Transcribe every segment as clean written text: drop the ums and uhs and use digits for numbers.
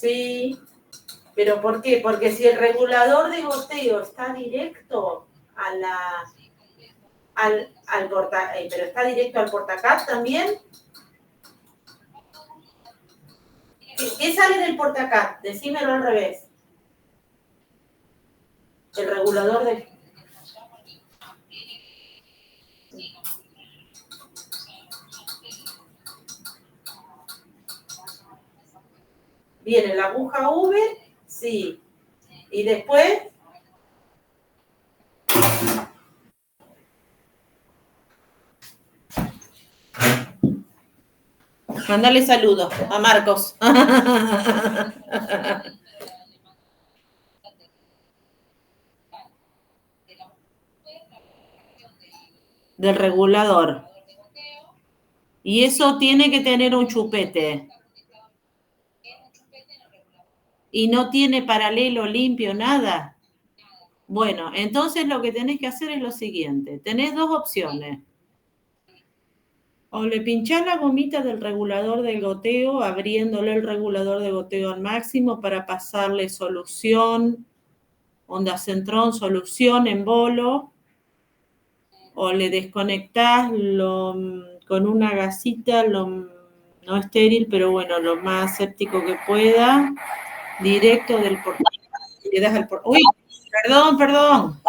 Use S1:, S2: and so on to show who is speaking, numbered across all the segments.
S1: Sí, pero ¿por qué? Porque si el regulador de goteo está directo a pero está directo al portacat también. ¿Qué sale del portacat? Decímelo al revés. El regulador de... Viene la aguja V, sí. Y después... Mándale saludos a Marcos. Del regulador. Y eso tiene que tener un chupete. Y no tiene paralelo limpio, nada. Bueno, entonces lo que tenés que hacer es lo siguiente. Tenés dos opciones. O le pinchás la gomita del regulador del goteo, abriéndole el regulador de goteo al máximo para pasarle solución, onda centrón, solución en bolo, o le desconectás con una gasita, no estéril, pero bueno, lo más séptico que pueda, directo del portal. Le das al ¡Uy! Perdón.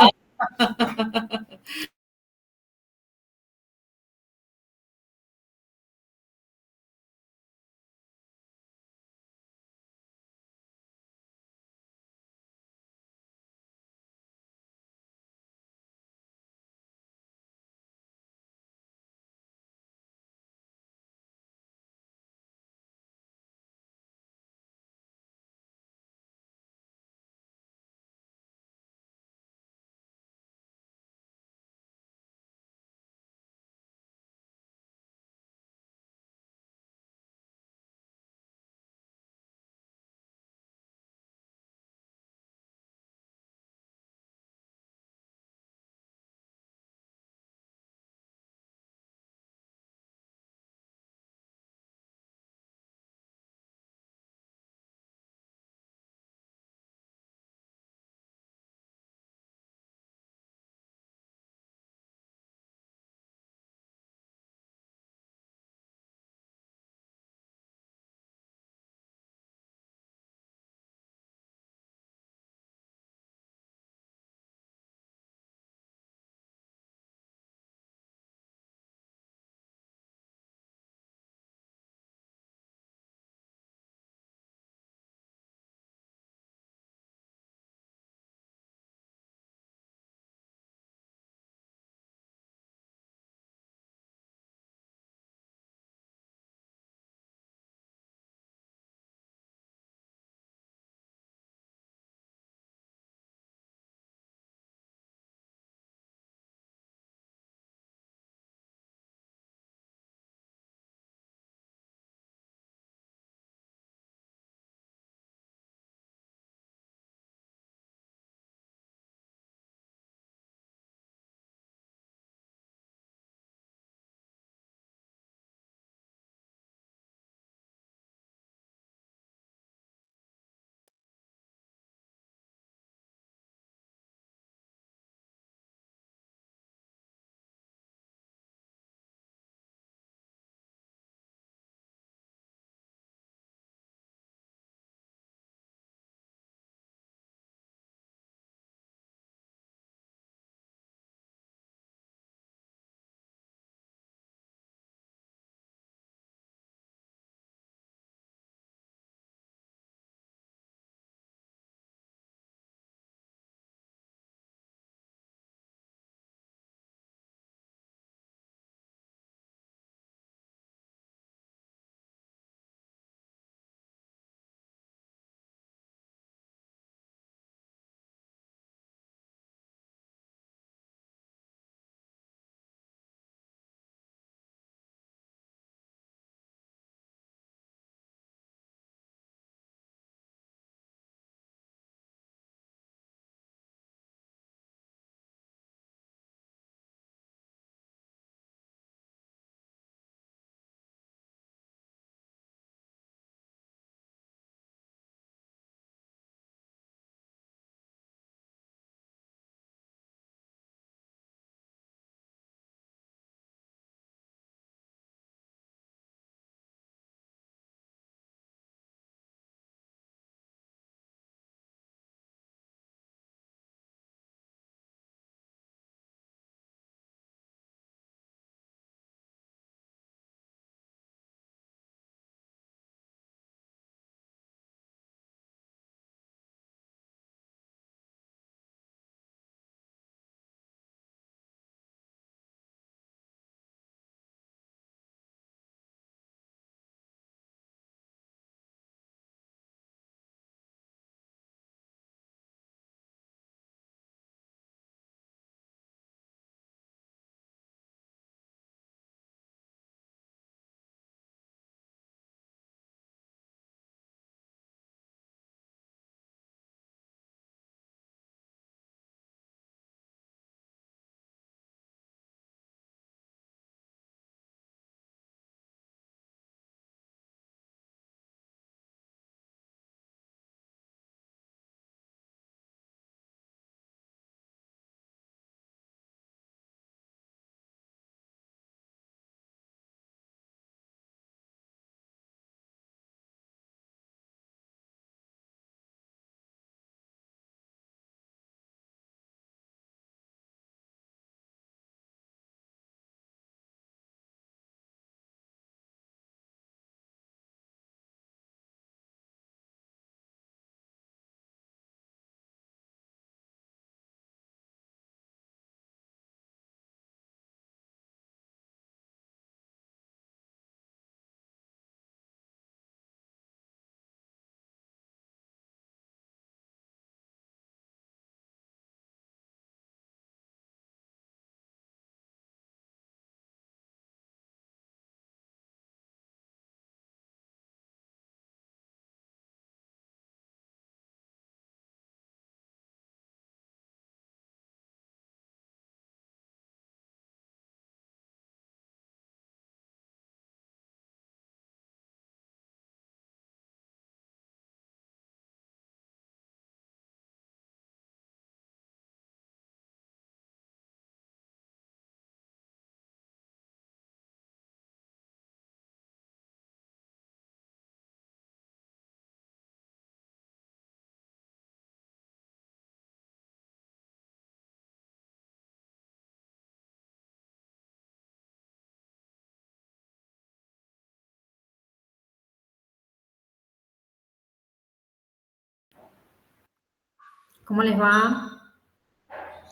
S2: ¿Cómo les va?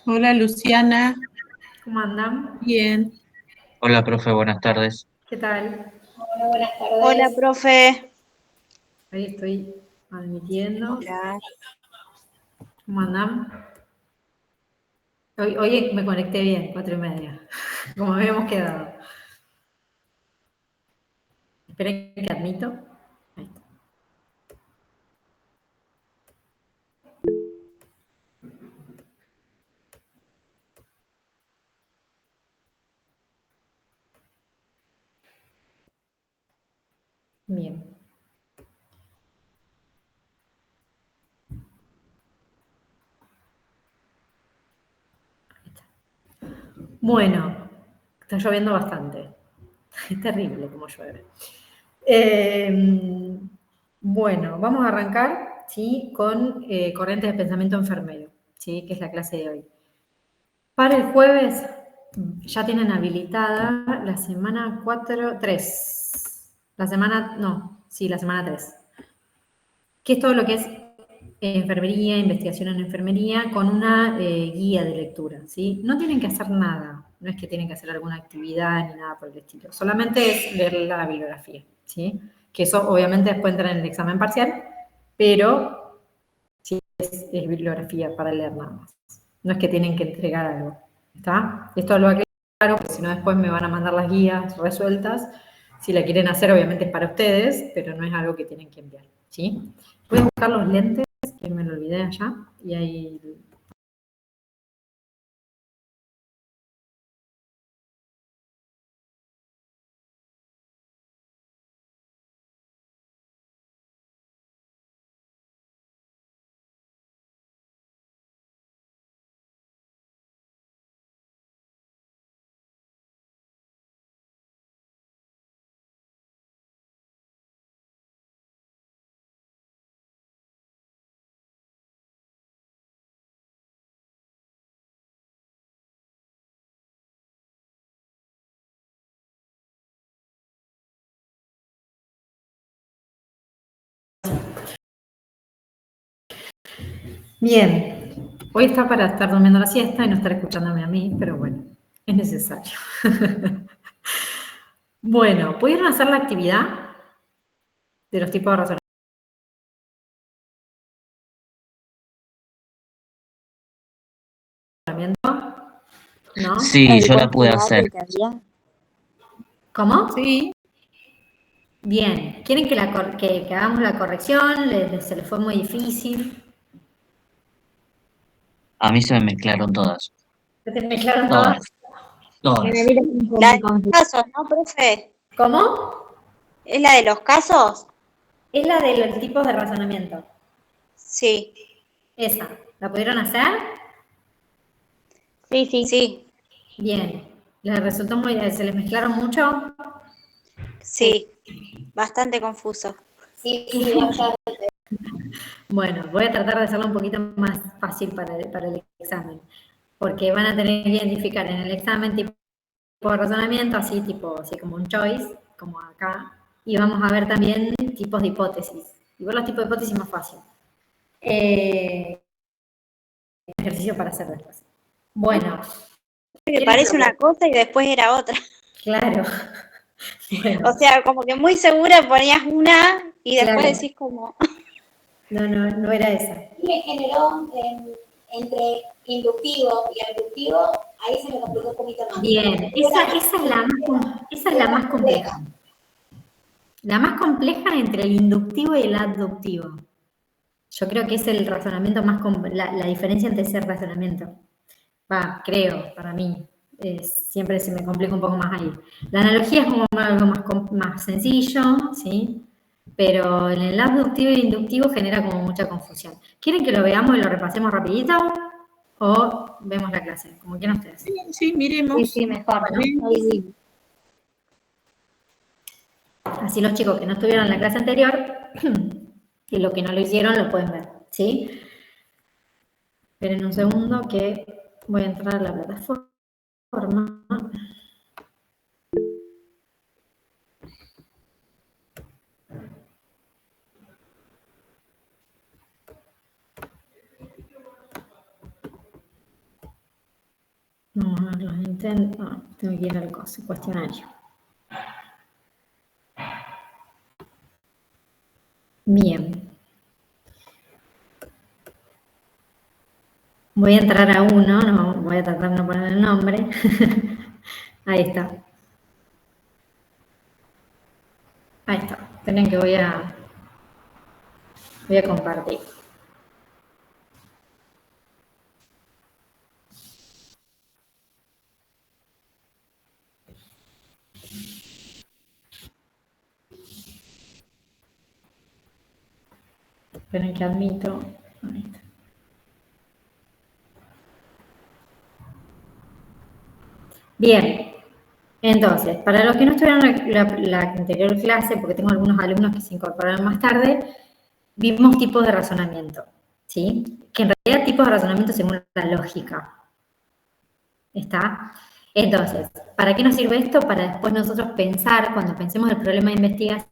S1: Hola, Luciana.
S2: ¿Cómo andan?
S1: Bien.
S3: Hola, profe, buenas tardes.
S2: ¿Qué tal?
S4: Hola, buenas tardes.
S5: Hola, profe.
S2: Ahí estoy admitiendo.
S5: Hola.
S2: ¿Cómo andan? Hoy me conecté bien, 4:30, como habíamos quedado. Esperen que admito. Ahí está. Bien. Ahí está. Bueno, está lloviendo bastante. Es terrible como llueve. Bueno, vamos a arrancar, ¿sí? Con corrientes de pensamiento enfermero, ¿sí? Que es la clase de hoy. Para el jueves ya tienen habilitada la semana 3. La semana 3. Que es todo lo que es enfermería, investigación en enfermería, con una guía de lectura, ¿sí? No tienen que hacer nada, no es que tienen que hacer alguna actividad ni nada por el estilo, solamente es leer la bibliografía, ¿sí? Que eso obviamente después entra en el examen parcial, pero sí es bibliografía para leer nada más. No es que tienen que entregar algo, ¿está? Esto lo aclaro, porque si no después me van a mandar las guías resueltas. Si la quieren hacer, obviamente es para ustedes, pero no es algo que tienen que enviar, ¿sí? Voy a buscar los lentes, que me lo olvidé allá, y ahí... Bien, hoy está para estar durmiendo la siesta y no estar escuchándome a mí, pero bueno, es necesario. Bueno, ¿pudieron hacer la actividad de los tipos de razonamiento? ¿No?
S3: Sí, yo la pude hacer.
S2: ¿Cómo?
S1: Sí.
S2: Bien, ¿quieren que hagamos la corrección? ¿Se les fue muy difícil?
S3: A mí se me mezclaron todas.
S2: ¿Se te mezclaron
S3: Todas.
S2: todas?
S3: Todas.
S5: La de los casos, ¿no, profe?
S2: ¿Cómo?
S5: ¿Es la de los casos?
S2: Es la de los tipos de razonamiento.
S5: Sí.
S2: Esa, ¿la pudieron hacer?
S5: Sí.
S2: Bien. ¿Les resultó se les mezclaron mucho?
S5: Sí. Bastante confuso.
S4: Sí, bastante.
S2: Bueno, voy a tratar de hacerlo un poquito más fácil para el examen, porque van a tener que identificar en el examen tipo de razonamiento, así como un choice, como acá, y vamos a ver también tipos de hipótesis. Y ver los tipos de hipótesis más fácil. Ejercicio para hacer después. Bueno.
S5: Me parece una cosa y después era otra.
S2: Claro. Bueno.
S5: O sea, como que muy segura ponías una y después
S2: Claro.
S5: decís como...
S2: No era esa.
S4: Me generó entre inductivo y abductivo, ahí se me complicó un poquito más.
S2: Bien, esa es la más compleja. La más compleja entre el inductivo y el abductivo. Yo creo que es el razonamiento más la diferencia entre ese razonamiento. Creo, para mí. Siempre se me complica un poco más ahí. La analogía es como algo más sencillo, ¿sí? Pero en el abductivo y el inductivo genera como mucha confusión. ¿Quieren que lo veamos y lo repasemos rapidito? ¿O vemos la clase? Como quieran ustedes.
S1: Sí, miremos.
S4: Sí, mejor.
S1: Bueno.
S2: Así los chicos que no estuvieron en la clase anterior y los que no lo hicieron lo pueden ver, ¿sí? Esperen un segundo que voy a entrar a la plataforma. Vamos a ver los intentos. Tengo que ir al cuestionario. Bien. Voy a entrar a uno, no, voy a tratar de no poner el nombre. Ahí está. Ahí está. Esperen que voy a compartir. Esperen que admito. Ahí está. Bien, entonces, para los que no estuvieron la anterior clase, porque tengo algunos alumnos que se incorporaron más tarde, vimos tipos de razonamiento, ¿sí? Que en realidad tipos de razonamiento según la lógica. ¿Está? Entonces, ¿para qué nos sirve esto? Para después nosotros pensar, cuando pensemos el problema de investigación,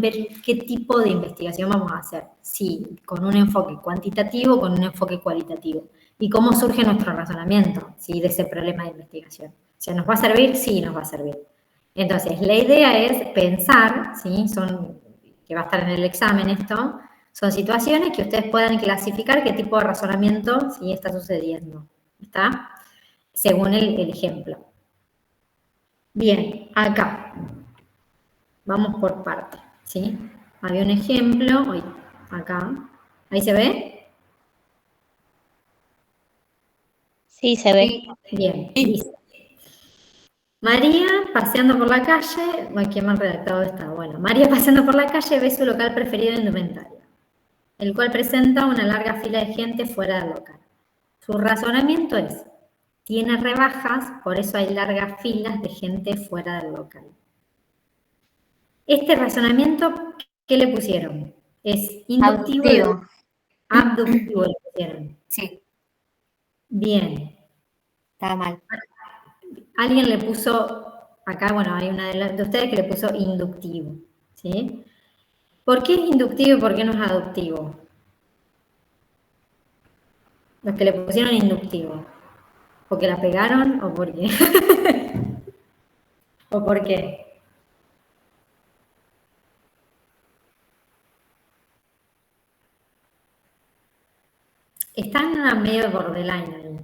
S2: ver qué tipo de investigación vamos a hacer. Si con un enfoque cuantitativo o con un enfoque cualitativo. Y cómo surge nuestro razonamiento, ¿sí? De ese problema de investigación. ¿Se nos va a servir? Sí, nos va a servir. Entonces, la idea es pensar, ¿sí? Que va a estar en el examen esto, son situaciones que ustedes puedan clasificar qué tipo de razonamiento ¿sí? Está sucediendo. ¿Está? Según el ejemplo. Bien, acá. Vamos por parte, ¿sí? Había un ejemplo, acá. ¿Ahí se ve?
S5: Sí, se ve.
S2: Bien, dice. María paseando por la calle, qué mal redactado está. Bueno, María paseando por la calle ve su local preferido de indumentaria, el cual presenta una larga fila de gente fuera del local. Su razonamiento es, tiene rebajas, por eso hay largas filas de gente fuera del local. Este razonamiento, ¿qué le pusieron? Es inductivo. Abductivo le pusieron.
S5: Sí.
S2: Bien.
S5: Estaba mal.
S2: Alguien le puso, acá, bueno, hay una de ustedes que le puso inductivo, ¿sí? ¿Por qué es inductivo y por qué no es aductivo? Los que le pusieron inductivo. ¿Porque la pegaron o por qué? ¿O por qué? Están a medio borderline ahí.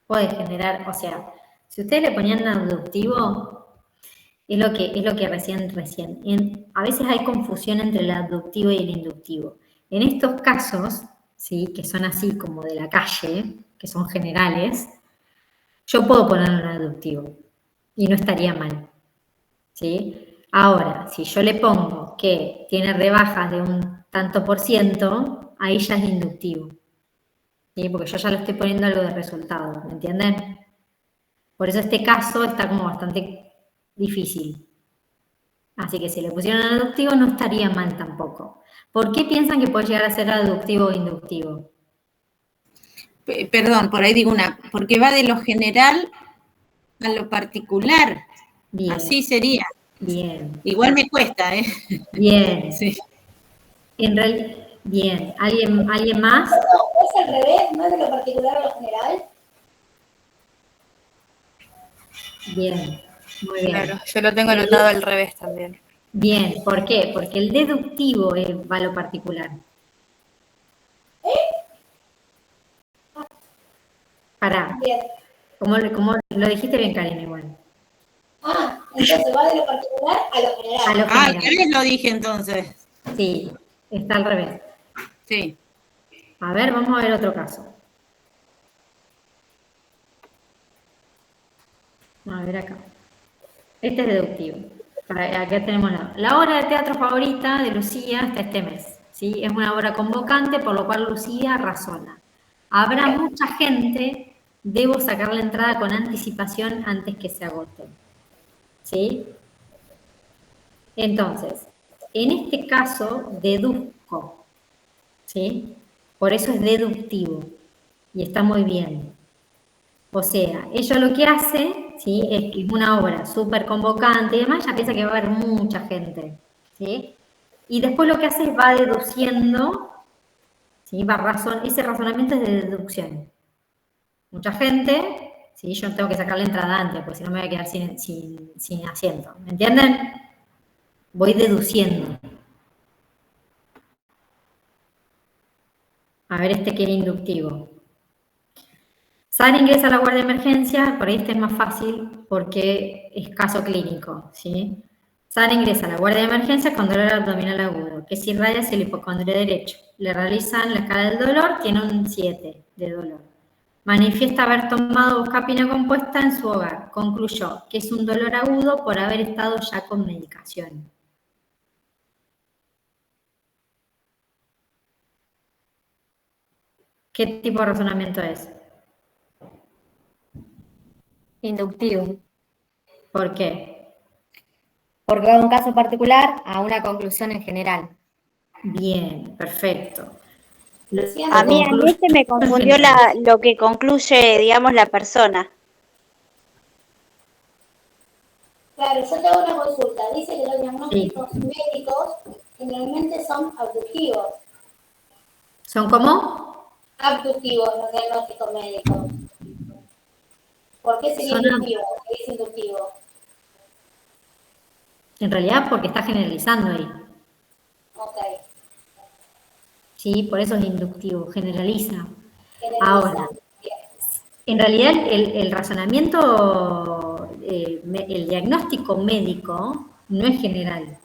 S2: Puede generar, o sea, si ustedes le ponían abductivo, es lo que recién. A veces hay confusión entre el abductivo y el inductivo. En estos casos, ¿sí? Que son así como de la calle, que son generales, yo puedo poner un abductivo y no estaría mal. ¿Sí? Ahora, si yo le pongo que tiene rebajas de un tanto por ciento, ahí ya es inductivo. ¿Sí? Porque yo ya lo estoy poniendo algo de resultado, ¿me entienden? Por eso este caso está como bastante difícil. Así que si le pusieron aductivo no estaría mal tampoco. ¿Por qué piensan que puede llegar a ser aductivo o inductivo?
S1: Perdón, por ahí digo porque va de lo general a lo particular. Bien. Así sería.
S2: Bien.
S1: Igual me cuesta, ¿eh?
S2: Bien.
S1: Sí.
S2: En realidad, bien. ¿Alguien más?
S4: ¿Es al revés? ¿No es de lo particular a lo general?
S2: Bien. Muy bien.
S6: Claro, yo lo tengo anotado al revés también.
S2: Bien, ¿por qué? Porque el deductivo va a lo particular. Pará.
S4: Bien.
S2: Como lo dijiste bien, Karina, igual.
S4: Entonces va de lo particular a lo general.
S2: A lo general.
S1: ¿Qué vez lo dije entonces?
S2: Sí, está al revés.
S1: Sí.
S2: A ver, vamos a ver otro caso. A ver acá. Este es deductivo. Acá tenemos la obra de teatro favorita de Lucía hasta este mes. ¿Sí? Es una obra convocante, por lo cual Lucía razona. Habrá mucha gente, debo sacar la entrada con anticipación antes que se agote. ¿Sí? Entonces, en este caso deduzco. ¿Sí? Por eso es deductivo. Y está muy bien. O sea, ella lo que hace, ¿sí? Es que es una obra súper convocante y demás, ya piensa que va a haber mucha gente, ¿sí? Y después lo que hace es va deduciendo, ¿sí? Ese razonamiento es de deducción. Mucha gente, ¿sí? Yo tengo que sacar la entrada antes, porque si no me voy a quedar sin asiento. ¿Me entienden? Voy deduciendo. A ver que era inductivo. Sara ingresa a la guardia de emergencia, por ahí este es más fácil porque es caso clínico, ¿sí? Sara ingresa a la guardia de emergencia con dolor abdominal agudo, que se irradia hacia el hipocondrio derecho. Le realizan la escala del dolor, tiene un 7 de dolor. Manifiesta haber tomado buscapina compuesta en su hogar. Concluyó que es un dolor agudo por haber estado ya con medicación. ¿Qué tipo de razonamiento es?
S7: Inductivo.
S2: ¿Por qué?
S7: Porque va de un caso particular a una conclusión en general.
S2: Bien, perfecto.
S5: A mí este me confundió lo que concluye, digamos, la persona.
S4: Claro, yo tengo una consulta. Dice que los diagnósticos médicos generalmente son abductivos.
S2: ¿Son cómo?
S4: Abductivos los diagnósticos médicos. ¿Por qué sería inductivo? ¿Por qué es inductivo?
S2: En realidad porque está generalizando ahí.
S4: Ok.
S2: Sí, por eso es inductivo, generaliza.
S4: Generaliza.
S2: Ahora, en realidad el razonamiento, el diagnóstico médico no es general.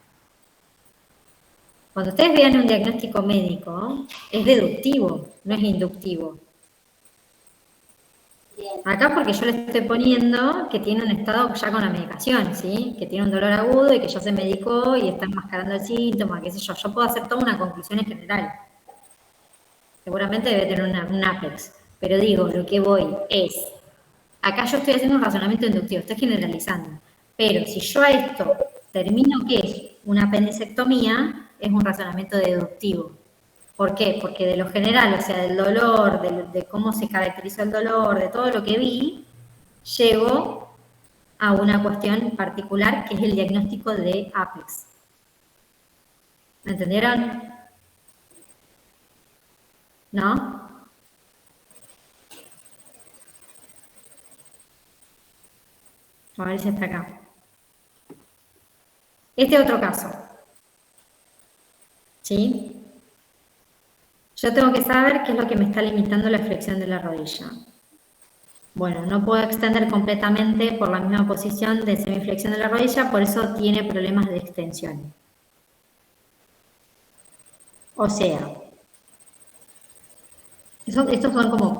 S2: Cuando ustedes vean un diagnóstico médico, es deductivo, no es inductivo.
S4: Bien.
S2: Acá porque yo le estoy poniendo que tiene un estado ya con la medicación, ¿sí? Que tiene un dolor agudo y que ya se medicó y está enmascarando el síntoma, qué sé yo. Yo puedo hacer toda una conclusión en general. Seguramente debe tener un apex. Pero digo, lo que voy es, acá yo estoy haciendo un razonamiento inductivo, estoy generalizando. Pero si yo a esto termino que es una apendicectomía, es un razonamiento deductivo. ¿Por qué? Porque de lo general, o sea, del dolor, de cómo se caracterizó el dolor, de todo lo que vi, llego a una cuestión particular que es el diagnóstico de apex. ¿Me entendieron? ¿No? A ver si está acá. Este otro caso. ¿Sí? Yo tengo que saber qué es lo que me está limitando la flexión de la rodilla. Bueno, no puedo extender completamente por la misma posición de semiflexión de la rodilla, por eso tiene problemas de extensión. O sea, estos son como,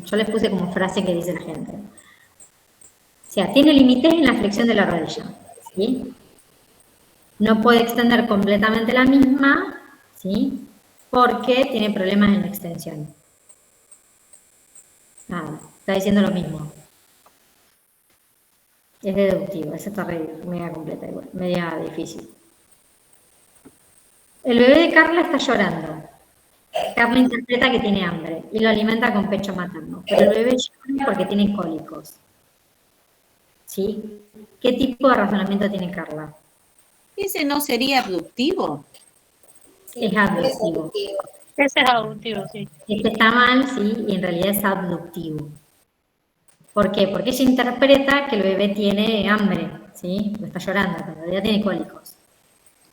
S2: yo les puse como frase que dice la gente. O sea, tiene límites en la flexión de la rodilla, ¿sí? No puede extender completamente la misma, ¿sí? Porque tiene problemas en la extensión. Nada, está diciendo lo mismo. Es deductivo, esa está media completa igual, media difícil. El bebé de Carla está llorando. Carla interpreta que tiene hambre y lo alimenta con pecho materno, pero el bebé llora porque tiene cólicos. ¿Sí? ¿Qué tipo de razonamiento tiene Carla?
S1: ¿Ese no sería abductivo?
S4: Sí,
S2: Es abductivo.
S6: Ese es abductivo, sí.
S2: Este está mal, sí, y en realidad es abductivo. ¿Por qué? Porque ella interpreta que el bebé tiene hambre, ¿sí? Lo está llorando, pero en realidad tiene cólicos.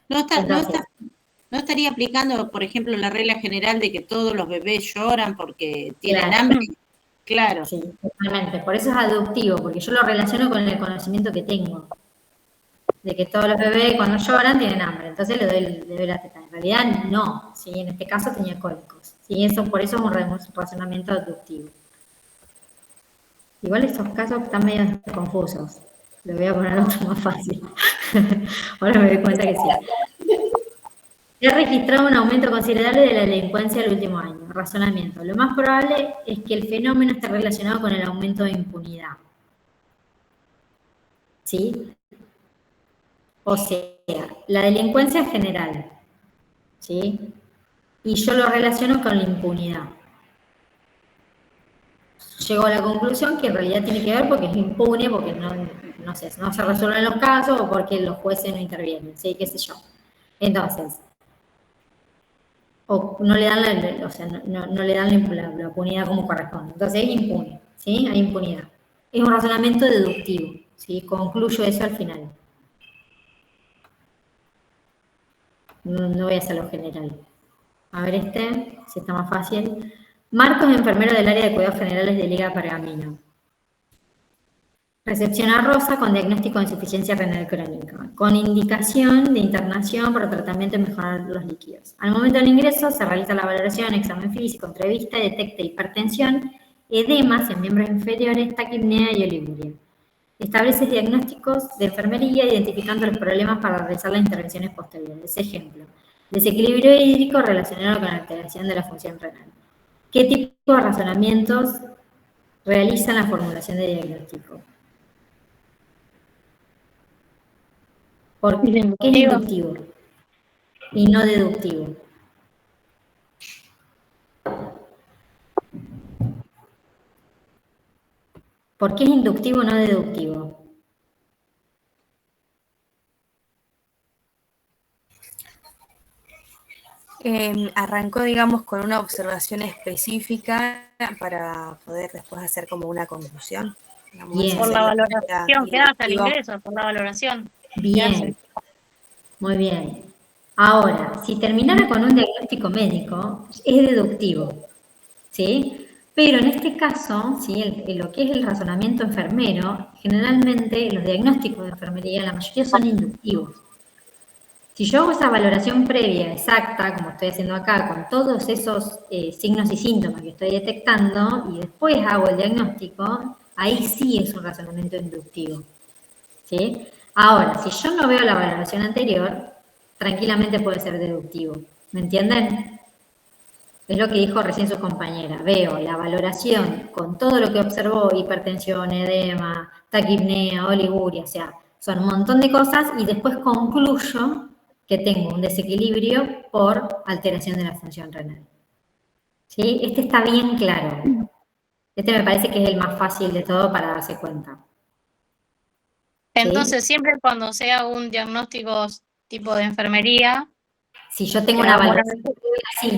S1: No estaría aplicando, por ejemplo, la regla general de que todos los bebés lloran porque tienen hambre. Claro.
S2: Sí, totalmente. Por eso es abductivo, porque yo lo relaciono con el conocimiento que tengo. De que todos los bebés cuando lloran tienen hambre, entonces le doy la teta. En realidad no, ¿sí? En este caso tenía cólicos. ¿Sí? Por eso es un razonamiento abductivo. Igual estos casos están medio confusos. Le voy a poner otro más fácil. Ahora me doy cuenta que sí. He registrado un aumento considerable de la delincuencia el último año. Razonamiento. Lo más probable es que el fenómeno esté relacionado con el aumento de impunidad. ¿Sí? O sea, la delincuencia es general. ¿Sí? Y yo lo relaciono con la impunidad. Llego a la conclusión que en realidad tiene que ver porque es impune, porque no se resuelven los casos o porque los jueces no intervienen, ¿sí? Qué sé yo. Entonces, o no le dan la impunidad como corresponde. Entonces es impune, ¿sí? Hay impunidad. es un razonamiento deductivo, ¿sí? Concluyo eso al final. No voy a hacerlo general. A ver si está más fácil. Marcos es enfermero del área de cuidados generales de Liga Pergamino. Recepciona a Rosa con diagnóstico de insuficiencia renal crónica, con indicación de internación para tratamiento y mejorar los líquidos. Al momento del ingreso se realiza la valoración, examen físico, entrevista y detecta hipertensión, edemas en miembros inferiores, taquipnea y oliguria. Establece diagnósticos de enfermería identificando los problemas para realizar las intervenciones posteriores. Ejemplo, desequilibrio hídrico relacionado con la alteración de la función renal. ¿Qué tipo de razonamientos realizan la formulación de diagnóstico? ¿Por qué es inductivo y no deductivo? ¿Por qué es inductivo y no deductivo?
S8: Arrancó, digamos, con una observación específica para poder después hacer como una conclusión.
S2: Bien.
S6: Por la valoración que hace al ingreso, por la valoración.
S2: Bien, muy bien. Ahora, si terminara con un diagnóstico médico, es deductivo, ¿sí? Pero en este caso, ¿sí? Lo que es el razonamiento enfermero, generalmente los diagnósticos de enfermería, la mayoría son inductivos. Si yo hago esa valoración previa, exacta, como estoy haciendo acá, con todos esos signos y síntomas que estoy detectando, y después hago el diagnóstico, ahí sí es un razonamiento inductivo, ¿sí? Ahora, si yo no veo la valoración anterior, tranquilamente puede ser deductivo. ¿Me entienden? Es lo que dijo recién su compañera. Veo la valoración con todo lo que observó, hipertensión, edema, taquipnea, oliguria, o sea, son un montón de cosas y después concluyo que tengo un desequilibrio por alteración de la función renal. ¿Sí? Este está bien claro. Este me parece que es el más fácil de todo para darse cuenta.
S6: Entonces, siempre cuando sea un diagnóstico tipo de enfermería,
S2: si yo tengo una valoración,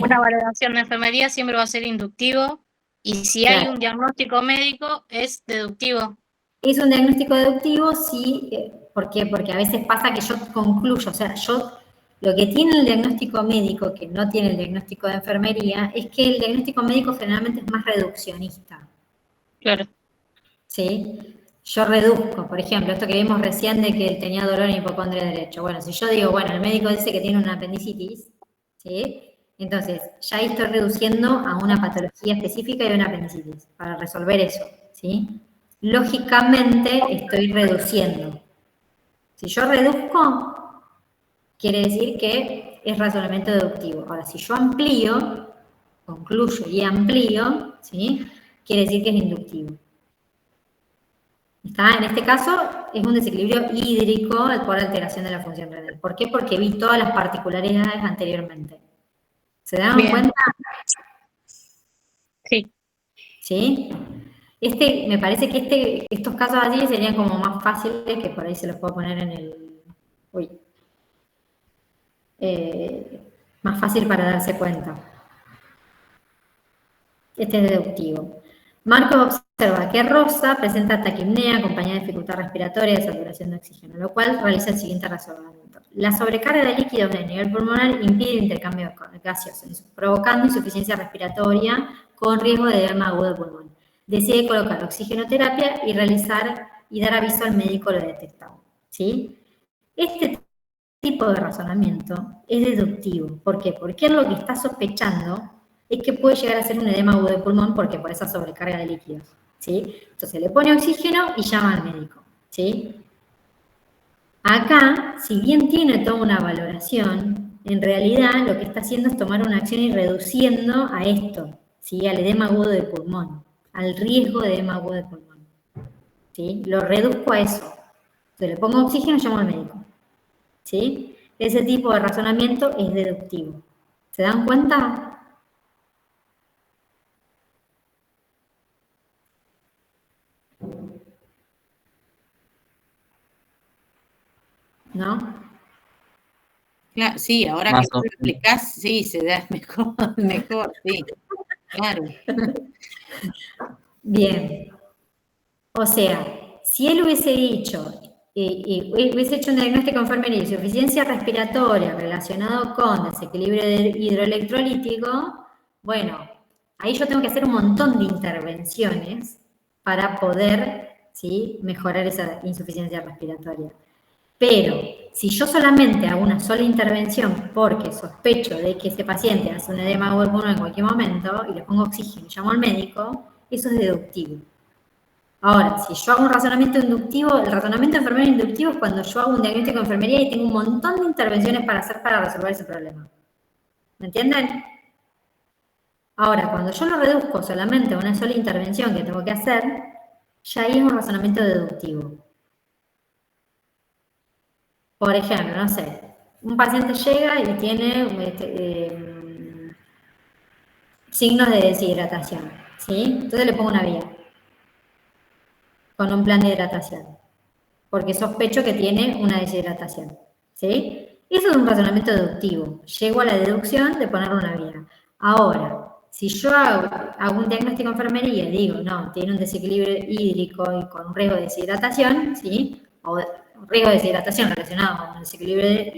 S6: una valoración de enfermería siempre va a ser inductivo, y si hay un diagnóstico médico, es deductivo.
S2: Es un diagnóstico deductivo, sí. ¿Por qué? Porque a veces pasa que yo concluyo, o sea, lo que tiene el diagnóstico médico, que no tiene el diagnóstico de enfermería, es que el diagnóstico médico generalmente es más reduccionista.
S6: Claro.
S2: ¿Sí? Yo reduzco, por ejemplo, esto que vimos recién de que él tenía dolor en hipocondria derecho. Bueno, si yo digo, bueno, el médico dice que tiene una apendicitis, ¿sí? Entonces, ya ahí estoy reduciendo a una patología específica y una apendicitis, para resolver eso, ¿sí? Lógicamente estoy reduciendo. Si yo reduzco, quiere decir que es razonamiento deductivo. Ahora, si yo amplío, concluyo y amplío, ¿sí? Quiere decir que es inductivo. En este caso, es un desequilibrio hídrico por alteración de la función renal. ¿Por qué? Porque vi todas las particularidades anteriormente. ¿Se dan cuenta?
S6: Sí.
S2: ¿Sí? Me parece que estos casos así serían como más fáciles, que por ahí se los puedo poner en el... más fácil para darse cuenta. Este es deductivo. Marcos observa que Rosa presenta taquipnea acompañada de dificultad respiratoria y de saturación de oxígeno, lo cual realiza el siguiente razonamiento. La sobrecarga de líquidos a nivel pulmonar impide el intercambio gaseoso, provocando insuficiencia respiratoria con riesgo de edema agudo de pulmón. Decide colocar oxigenoterapia y dar aviso al médico lo detectado. ¿Sí? Este tipo de razonamiento es deductivo. ¿Por qué? Porque él lo que está sospechando es que puede llegar a ser un edema agudo de pulmón porque por esa sobrecarga de líquidos, ¿sí? Entonces le pone oxígeno y llama al médico, ¿sí? Acá, si bien tiene toda una valoración, en realidad lo que está haciendo es tomar una acción y reduciendo a esto, ¿sí? Al edema agudo de pulmón, al riesgo de edema agudo de pulmón, ¿sí? Lo reduzco a eso. Entonces le pongo oxígeno y llamo al médico, ¿sí? Ese tipo de razonamiento es deductivo. ¿Se dan cuenta? ¿No?
S1: Claro, sí, ahora que tú lo explicás, sí, se da mejor, sí, claro.
S2: Bien. O sea, si él hubiese dicho, hubiese hecho un diagnóstico enfermería, insuficiencia respiratoria relacionado con desequilibrio hidroelectrolítico, bueno, ahí yo tengo que hacer un montón de intervenciones para poder, ¿sí?, mejorar esa insuficiencia respiratoria. Pero si yo solamente hago una sola intervención porque sospecho de que ese paciente hace un edema de pulmón en cualquier momento y le pongo oxígeno y llamo al médico, eso es deductivo. Ahora, si yo hago un razonamiento inductivo, el razonamiento enfermero inductivo es cuando yo hago un diagnóstico de enfermería y tengo un montón de intervenciones para hacer para resolver ese problema. ¿Me entienden? Ahora, cuando yo lo reduzco solamente a una sola intervención que tengo que hacer, ya ahí es un razonamiento deductivo. Por ejemplo, no sé, un paciente llega y tiene signos de deshidratación, ¿sí? Entonces le pongo una vía con un plan de hidratación, porque sospecho que tiene una deshidratación, ¿sí? Eso es un razonamiento deductivo. Llego a la deducción de ponerle una vía. Ahora, si yo hago un diagnóstico de enfermería y digo, no, tiene un desequilibrio hídrico y con un riesgo de deshidratación, ¿sí? O riesgo de deshidratación relacionado con el desequilibrio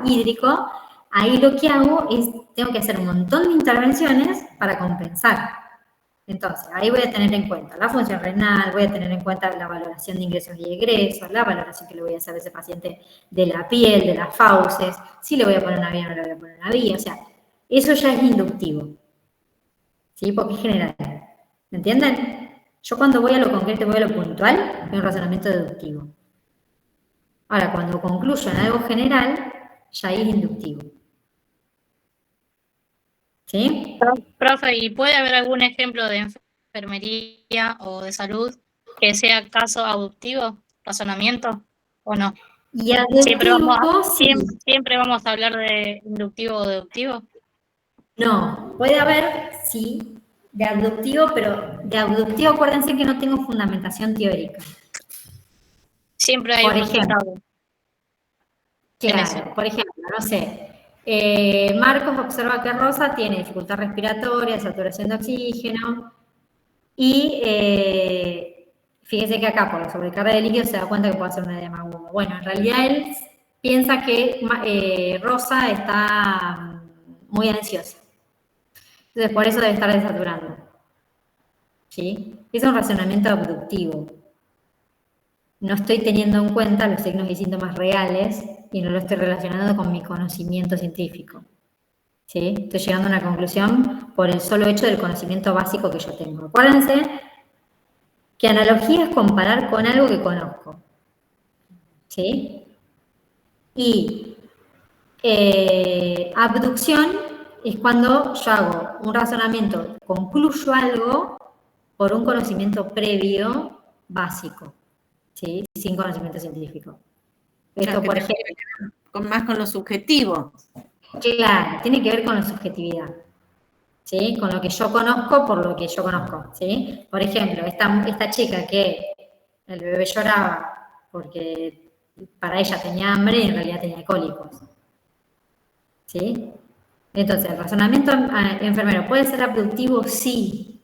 S2: hídrico, ahí lo que hago es, tengo que hacer un montón de intervenciones para compensar. Entonces, ahí voy a tener en cuenta la función renal, voy a tener en cuenta la valoración de ingresos y egresos, la valoración que le voy a hacer a ese paciente de la piel, de las fauces, si le voy a poner una vía o no le voy a poner una vía, o sea, eso ya es inductivo, ¿sí? Porque es general, ¿me entienden? Yo cuando voy a lo concreto, voy a lo puntual, es un razonamiento deductivo. Ahora, cuando concluyo en algo general, ya ahí es inductivo. ¿Sí?
S6: Profe, ¿y puede haber algún ejemplo de enfermería o de salud que sea caso aductivo, razonamiento, o no?
S2: Y aductivo,
S6: siempre vamos a hablar de inductivo o deductivo.
S2: No, puede haber, sí, de abductivo, pero de abductivo acuérdense que no tengo fundamentación teórica.
S6: Siempre hay
S2: por
S6: un
S2: ejemplo,
S6: resultado.
S2: Claro, por ejemplo, no sé, Marcos observa que Rosa tiene dificultad respiratoria, saturación de oxígeno y fíjese que acá por la sobrecarga de líquido se da cuenta que puede hacer un edema agudo. Bueno, en realidad él piensa que Rosa está muy ansiosa. Entonces, por eso debe estar desaturando. ¿Sí? Es un razonamiento abductivo. No estoy teniendo en cuenta los signos y síntomas reales y no lo estoy relacionando con mi conocimiento científico. ¿Sí? Estoy llegando a una conclusión por el solo hecho del conocimiento básico que yo tengo. Acuérdense que analogía es comparar con algo que conozco. ¿Sí? Y abducción es cuando yo hago un razonamiento, concluyo algo por un conocimiento previo básico, ¿sí? Sin conocimiento científico. Esto, por ejemplo,
S1: más con lo subjetivo.
S2: Claro, tiene que ver con la subjetividad, ¿sí? Con lo que yo conozco por lo que yo conozco, ¿sí? Por ejemplo, esta chica que el bebé lloraba porque para ella tenía hambre y en realidad tenía cólicos, ¿sí? Entonces, el razonamiento enfermero puede ser abductivo, sí,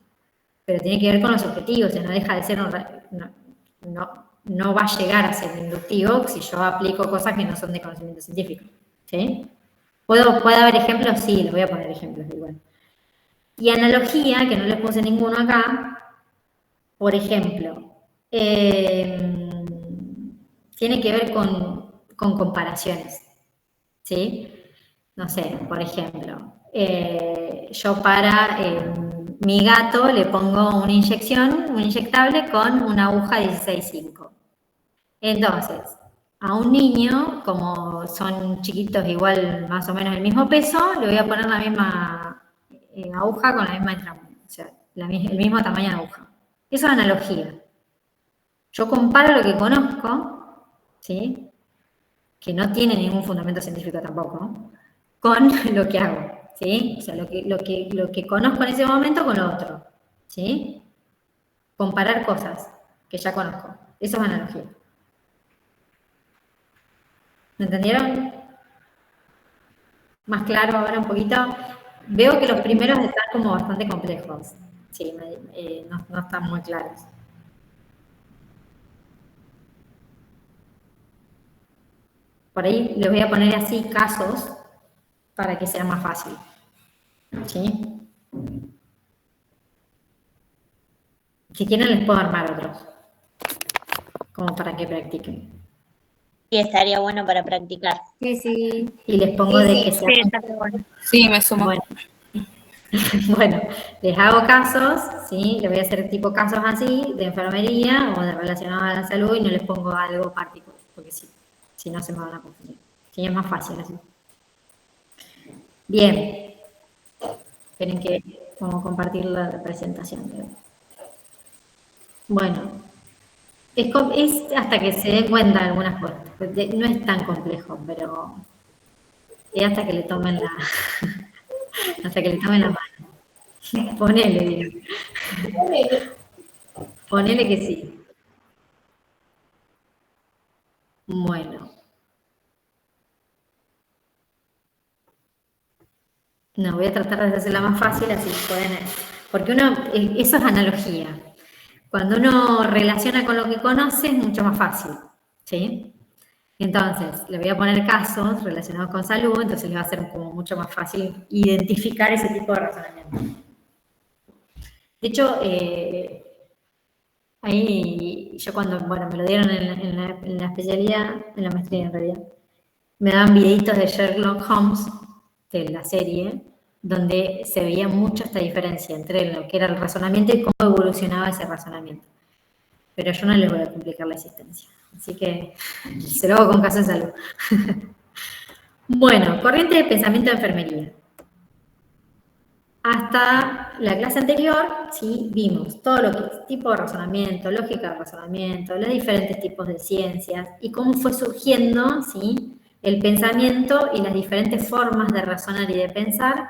S2: pero tiene que ver con los objetivos, o sea, no deja de ser no va a llegar a ser inductivo si yo aplico cosas que no son de conocimiento científico, ¿sí? ¿Puede haber ejemplos? Sí, les voy a poner ejemplos igual. Y analogía, que no les puse ninguno acá, por ejemplo, tiene que ver con comparaciones, ¿sí? No sé, por ejemplo, yo para mi gato le pongo una inyección, un inyectable con una aguja 16.5. Entonces, a un niño, como son chiquitos igual más o menos el mismo peso, le voy a poner la misma aguja con la misma o sea, el mismo tamaño de aguja. Eso es analogía. Yo comparo lo que conozco, ¿sí? Que no tiene ningún fundamento científico tampoco, con lo que hago, ¿sí? O sea, lo que conozco en ese momento con lo otro, ¿sí? Comparar cosas que ya conozco. Eso es analogía. ¿Me entendieron? ¿Más claro ahora un poquito? Veo que los primeros están como bastante complejos. Sí, no están muy claros. Por ahí les voy a poner así casos para que sea más fácil. ¿Sí? Si quieren les puedo armar otros, como para que practiquen.
S5: Y estaría bueno para practicar.
S7: Sí, sí.
S2: Y les pongo
S4: Sí,
S2: de
S4: sí.
S2: que sea...
S6: Sí, está muy bueno.
S8: Sí, me sumo.
S2: Bueno. Bueno, les hago casos, ¿sí? Les voy a hacer tipo casos así, de enfermería o de relacionados a la salud y no les pongo algo particular, porque si no se me van a confundir. Sí, es más fácil así. Bien. Esperen que vamos a compartir la presentación. Bueno, es hasta que se den cuenta de algunas cosas. No es tan complejo, pero es hasta que le tomen la... hasta que le tomen la mano. Ponele, digo. Ponele que sí. Bueno. No, voy a tratar de hacerla más fácil, así pueden... Porque eso es analogía. Cuando uno relaciona con lo que conoce, es mucho más fácil, ¿sí? Entonces, le voy a poner casos relacionados con salud, entonces le va a ser como mucho más fácil identificar ese tipo de razonamiento. De hecho, ahí yo cuando, bueno, me lo dieron en la especialidad, en la maestría en realidad, me daban videitos de Sherlock Holmes, de la serie, donde se veía mucho esta diferencia entre lo que era el razonamiento y cómo evolucionaba ese razonamiento. Pero yo no les voy a complicar la existencia. Así que se lo hago con casos de salud. Bueno, corriente de pensamiento de enfermería. Hasta la clase anterior, sí, vimos todo lo que es tipo de razonamiento, lógica de razonamiento, los diferentes tipos de ciencias y cómo fue surgiendo, ¿sí?, el pensamiento y las diferentes formas de razonar y de pensar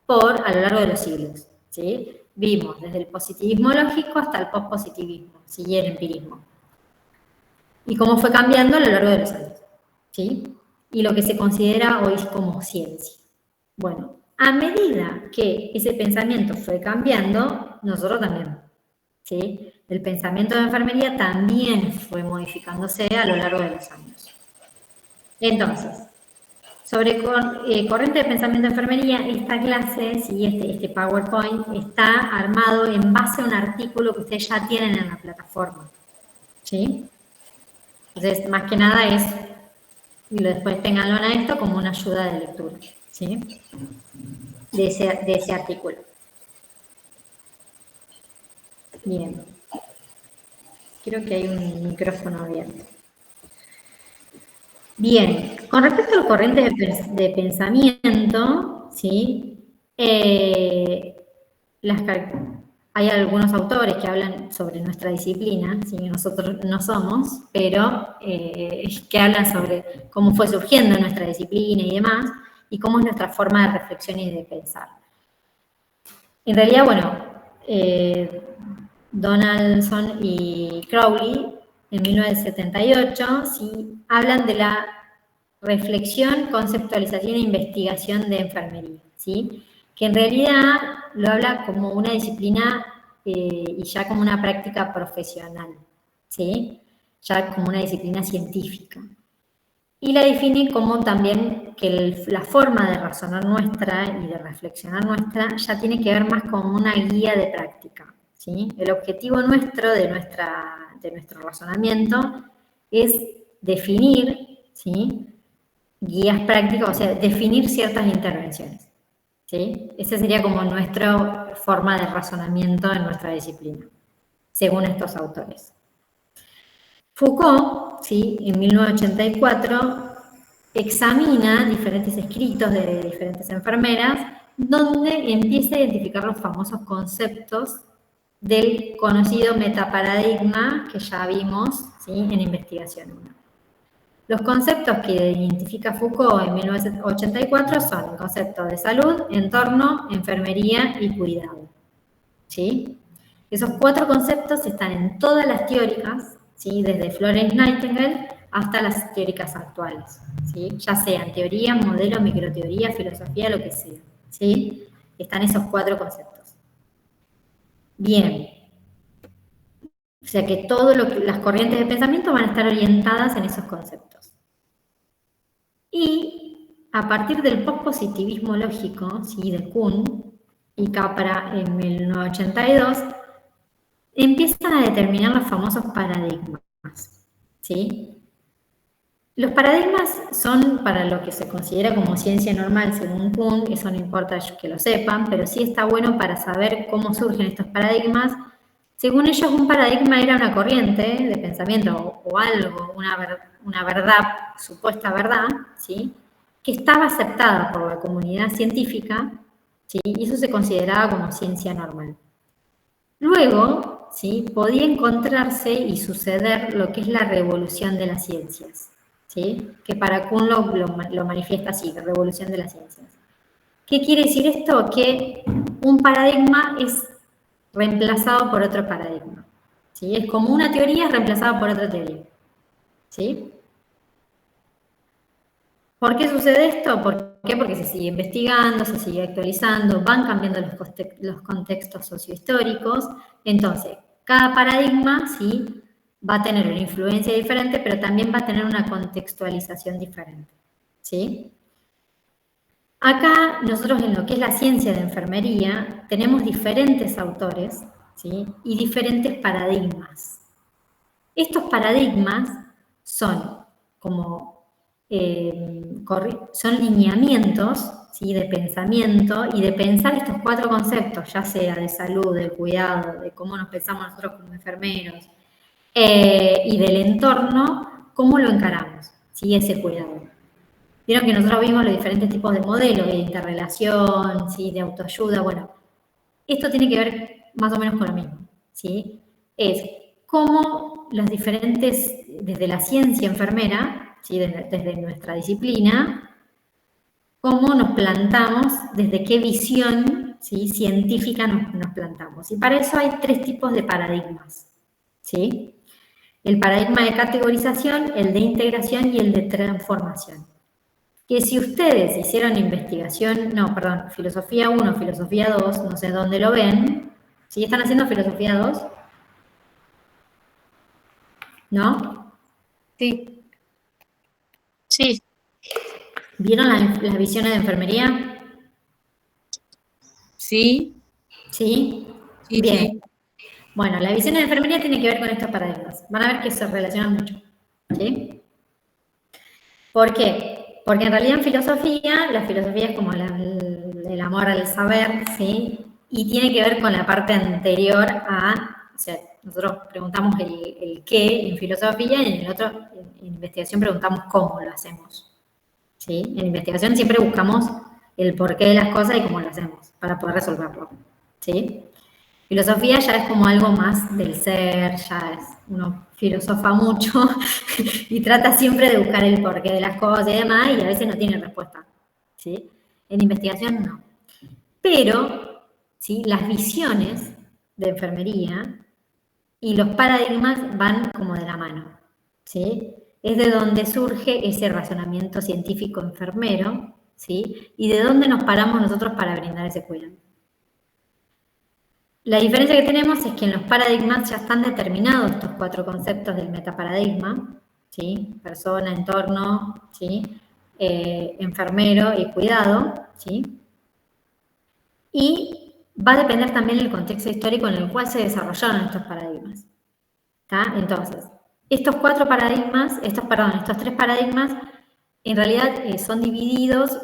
S2: a lo largo de los siglos, ¿sí? Vimos desde el positivismo lógico hasta el pospositivismo, ¿sí?, y el empirismo. Y cómo fue cambiando a lo largo de los años, ¿sí? Y lo que se considera hoy como ciencia. Bueno, a medida que ese pensamiento fue cambiando, nosotros también, ¿sí? El pensamiento de enfermería también fue modificándose a lo largo de los años. Entonces, sobre corriente de pensamiento de enfermería, esta clase, ¿sí?, este PowerPoint está armado en base a un artículo que ustedes ya tienen en la plataforma, ¿sí? Entonces, más que nada es, y después tenganlo a esto como una ayuda de lectura, ¿sí?, de ese artículo. Bien. Creo que hay un micrófono abierto. Bien, con respecto al corriente de pensamiento, ¿sí?, hay algunos autores que hablan sobre nuestra disciplina, ¿sí?, nosotros no somos, pero que hablan sobre cómo fue surgiendo nuestra disciplina y demás, y cómo es nuestra forma de reflexión y de pensar. En realidad, bueno, Donaldson y Crowley, en 1978, ¿sí?, hablan de la reflexión, conceptualización e investigación de enfermería, ¿sí?, que en realidad lo habla como una disciplina y ya como una práctica profesional, ¿sí?, ya como una disciplina científica. Y la define como también que la forma de razonar nuestra y de reflexionar nuestra ya tiene que ver más con una guía de práctica, ¿sí? El objetivo nuestro de nuestro razonamiento es definir, ¿sí?, guías prácticas, o sea, definir ciertas intervenciones, ¿sí? Esa sería como nuestra forma de razonamiento en nuestra disciplina, según estos autores. Foucault, ¿sí?, en 1984, examina diferentes escritos de diferentes enfermeras, donde empieza a identificar los famosos conceptos del conocido metaparadigma que ya vimos, ¿sí?, en investigación 1. Los conceptos que identifica Foucault en 1984 son el concepto de salud, entorno, enfermería y cuidado, ¿sí? Esos 4 conceptos están en todas las teóricas, ¿sí?, desde Florence Nightingale hasta las teóricas actuales, ¿sí?, ya sean teoría, modelo, microteoría, filosofía, lo que sea, ¿sí? Están esos 4 conceptos. Bien. O sea que las corrientes de pensamiento van a estar orientadas en esos conceptos. Y a partir del pospositivismo lógico, ¿sí? De Kuhn y Capra en 1982, empiezan a determinar los famosos paradigmas, ¿sí? Los paradigmas son para lo que se considera como ciencia normal según Kuhn, eso no importa que lo sepan, pero sí está bueno para saber cómo surgen estos paradigmas. Según ellos, un paradigma era una corriente de pensamiento o algo, una verdad, supuesta verdad, ¿sí? Que estaba aceptada por la comunidad científica, ¿sí? Y eso se consideraba como ciencia normal. Luego, ¿sí? Podía encontrarse y suceder lo que es la revolución de las ciencias, ¿sí? Que para Kuhn lo manifiesta así, la revolución de las ciencias. ¿Qué quiere decir esto? Que un paradigma es reemplazado por otro paradigma, ¿sí? Es como una teoría reemplazada por otra teoría, ¿sí? ¿Por qué sucede esto? ¿Por qué? Porque se sigue investigando, se sigue actualizando, van cambiando los contextos sociohistóricos. Entonces, cada paradigma, ¿sí? Va a tener una influencia diferente, pero también va a tener una contextualización diferente, ¿sí? Acá, nosotros en lo que es la ciencia de enfermería, tenemos diferentes autores, ¿sí? Y diferentes paradigmas. Estos paradigmas son como son lineamientos, ¿sí? De pensamiento y de pensar estos 4 conceptos, ya sea de salud, de cuidado, de cómo nos pensamos nosotros como enfermeros y del entorno, cómo lo encaramos, ¿sí? Ese cuidado. Vieron que nosotros vimos los diferentes tipos de modelos, de interrelación, ¿sí? De autoayuda. Bueno, esto tiene que ver más o menos con lo mismo, ¿sí? Es cómo las diferentes, desde la ciencia enfermera, ¿sí? Desde nuestra disciplina, cómo nos plantamos, desde qué visión, ¿sí? Científica nos plantamos. Y para eso hay 3 tipos de paradigmas, ¿sí? El paradigma de categorización, el de integración y el de transformación. Que si ustedes hicieron investigación, filosofía 1, filosofía 2, no sé dónde lo ven, ¿sí? ¿Están haciendo filosofía 2? ¿No?
S8: Sí.
S6: Sí.
S2: ¿Vieron las visiones de enfermería?
S1: Sí.
S2: ¿Sí?
S1: Sí,
S2: bien.
S1: sí.
S2: Bueno, la visión de enfermería tiene que ver con estos paradigmas. Van a ver que se relacionan mucho, ¿sí? ¿Por qué? Porque en realidad en filosofía, la filosofía es como el amor al saber, ¿sí? Y tiene que ver con la parte anterior a, o sea, nosotros preguntamos el qué en filosofía y en el otro, en investigación, preguntamos cómo lo hacemos, ¿sí? En investigación siempre buscamos el porqué de las cosas y cómo lo hacemos para poder resolverlo, ¿sí? Filosofía ya es como algo más del ser, ya es, uno filosofa mucho y trata siempre de buscar el porqué de las cosas y demás, y a veces no tiene respuesta, ¿sí? En investigación no. Pero, ¿sí? Las visiones de enfermería y los paradigmas van como de la mano, ¿sí? Es de donde surge ese razonamiento científico enfermero, ¿sí? Y de dónde nos paramos nosotros para brindar ese cuidado. La diferencia que tenemos es que en los paradigmas ya están determinados estos 4 conceptos del metaparadigma, ¿sí? Persona, entorno, ¿sí? Enfermero y cuidado, ¿sí? Y va a depender también del contexto histórico en el cual se desarrollaron estos paradigmas, ¿tá? Entonces, estos 3 paradigmas, en realidad son divididos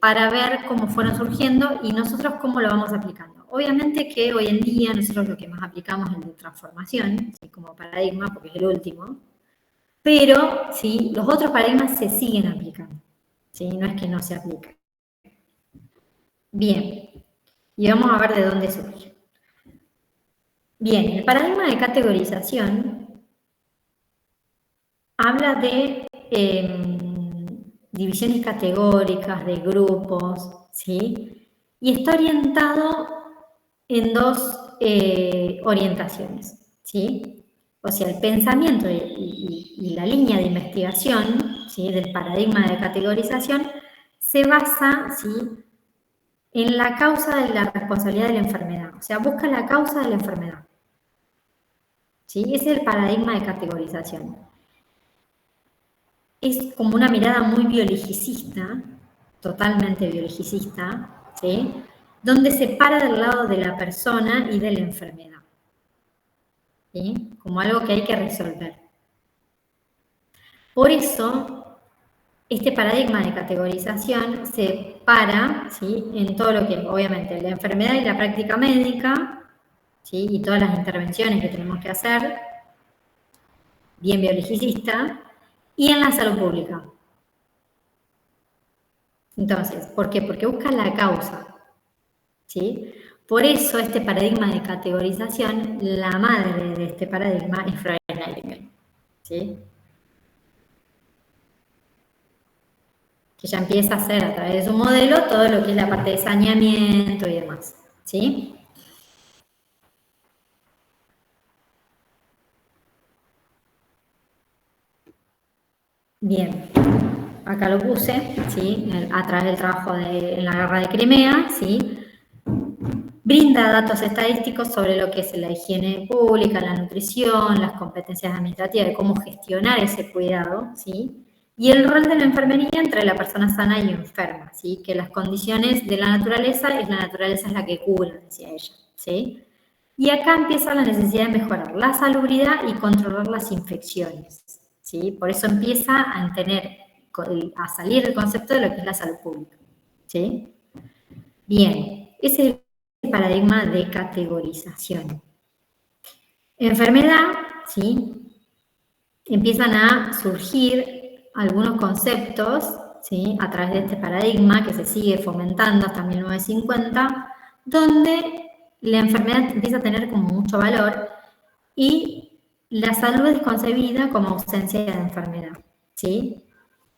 S2: para ver cómo fueron surgiendo y nosotros cómo lo vamos aplicando. Obviamente que hoy en día nosotros lo que más aplicamos es el de transformación, ¿sí? Como paradigma, porque es el último, pero ¿sí? Los otros paradigmas se siguen aplicando, ¿sí? No es que no se apliquen. Bien, y vamos a ver de dónde surge. Bien, el paradigma de categorización habla de divisiones categóricas, de grupos, ¿sí? Y está orientado en 2 orientaciones, ¿sí? O sea, el pensamiento y la línea de investigación, ¿sí? Del paradigma de categorización se basa, ¿sí? En la causa de la responsabilidad de la enfermedad, o sea, busca la causa de la enfermedad, ¿sí? Ese es el paradigma de categorización. es como una mirada muy biologicista, totalmente biologicista, ¿sí? Donde se para del lado de la persona y de la enfermedad, ¿sí? Como algo que hay que resolver. Por eso, este paradigma de categorización se para, ¿sí? En todo lo que es, obviamente, la enfermedad y la práctica médica, ¿sí? Y todas las intervenciones que tenemos que hacer, bien biologicista, y en la salud pública. Entonces, ¿por qué? Porque busca la causa, ¿sí? Por eso este paradigma de categorización, la madre de este paradigma es Florence Nightingale, ¿sí? Que ya empieza a hacer a través de su modelo todo lo que es la parte de saneamiento y demás, ¿sí? Bien, acá lo puse, ¿sí? A través del trabajo en la guerra de Crimea, ¿sí? Brinda datos estadísticos sobre lo que es la higiene pública, la nutrición, las competencias administrativas, de cómo gestionar ese cuidado, ¿sí? Y el rol de la enfermería entre la persona sana y enferma, ¿sí? Que las condiciones de la naturaleza es la que cura, decía ella, ¿sí? Y acá empieza la necesidad de mejorar la salubridad y controlar las infecciones, ¿sí? Por eso empieza a salir el concepto de lo que es la salud pública, ¿sí? Bien, ese es el paradigma de categorización. Enfermedad, ¿sí? Empiezan a surgir algunos conceptos, ¿sí? A través de este paradigma que se sigue fomentando hasta 1950, donde la enfermedad empieza a tener como mucho valor y la salud es concebida como ausencia de enfermedad, ¿sí?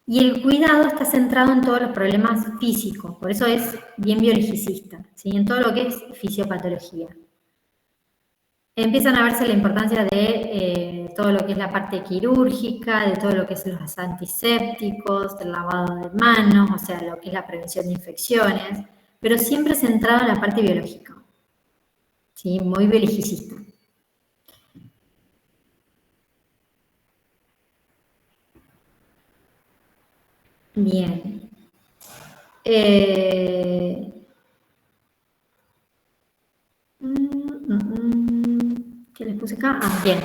S2: Y el cuidado está centrado en todos los problemas físicos, por eso es bien biologicista, ¿sí? En todo lo que es fisiopatología. Empiezan a verse la importancia de todo lo que es la parte quirúrgica, de todo lo que es los antisépticos, del lavado de manos, o sea, lo que es la prevención de infecciones, pero siempre centrado en la parte biológica, ¿sí? Muy biologicista. Bien. ¿Qué les puse acá? Bien.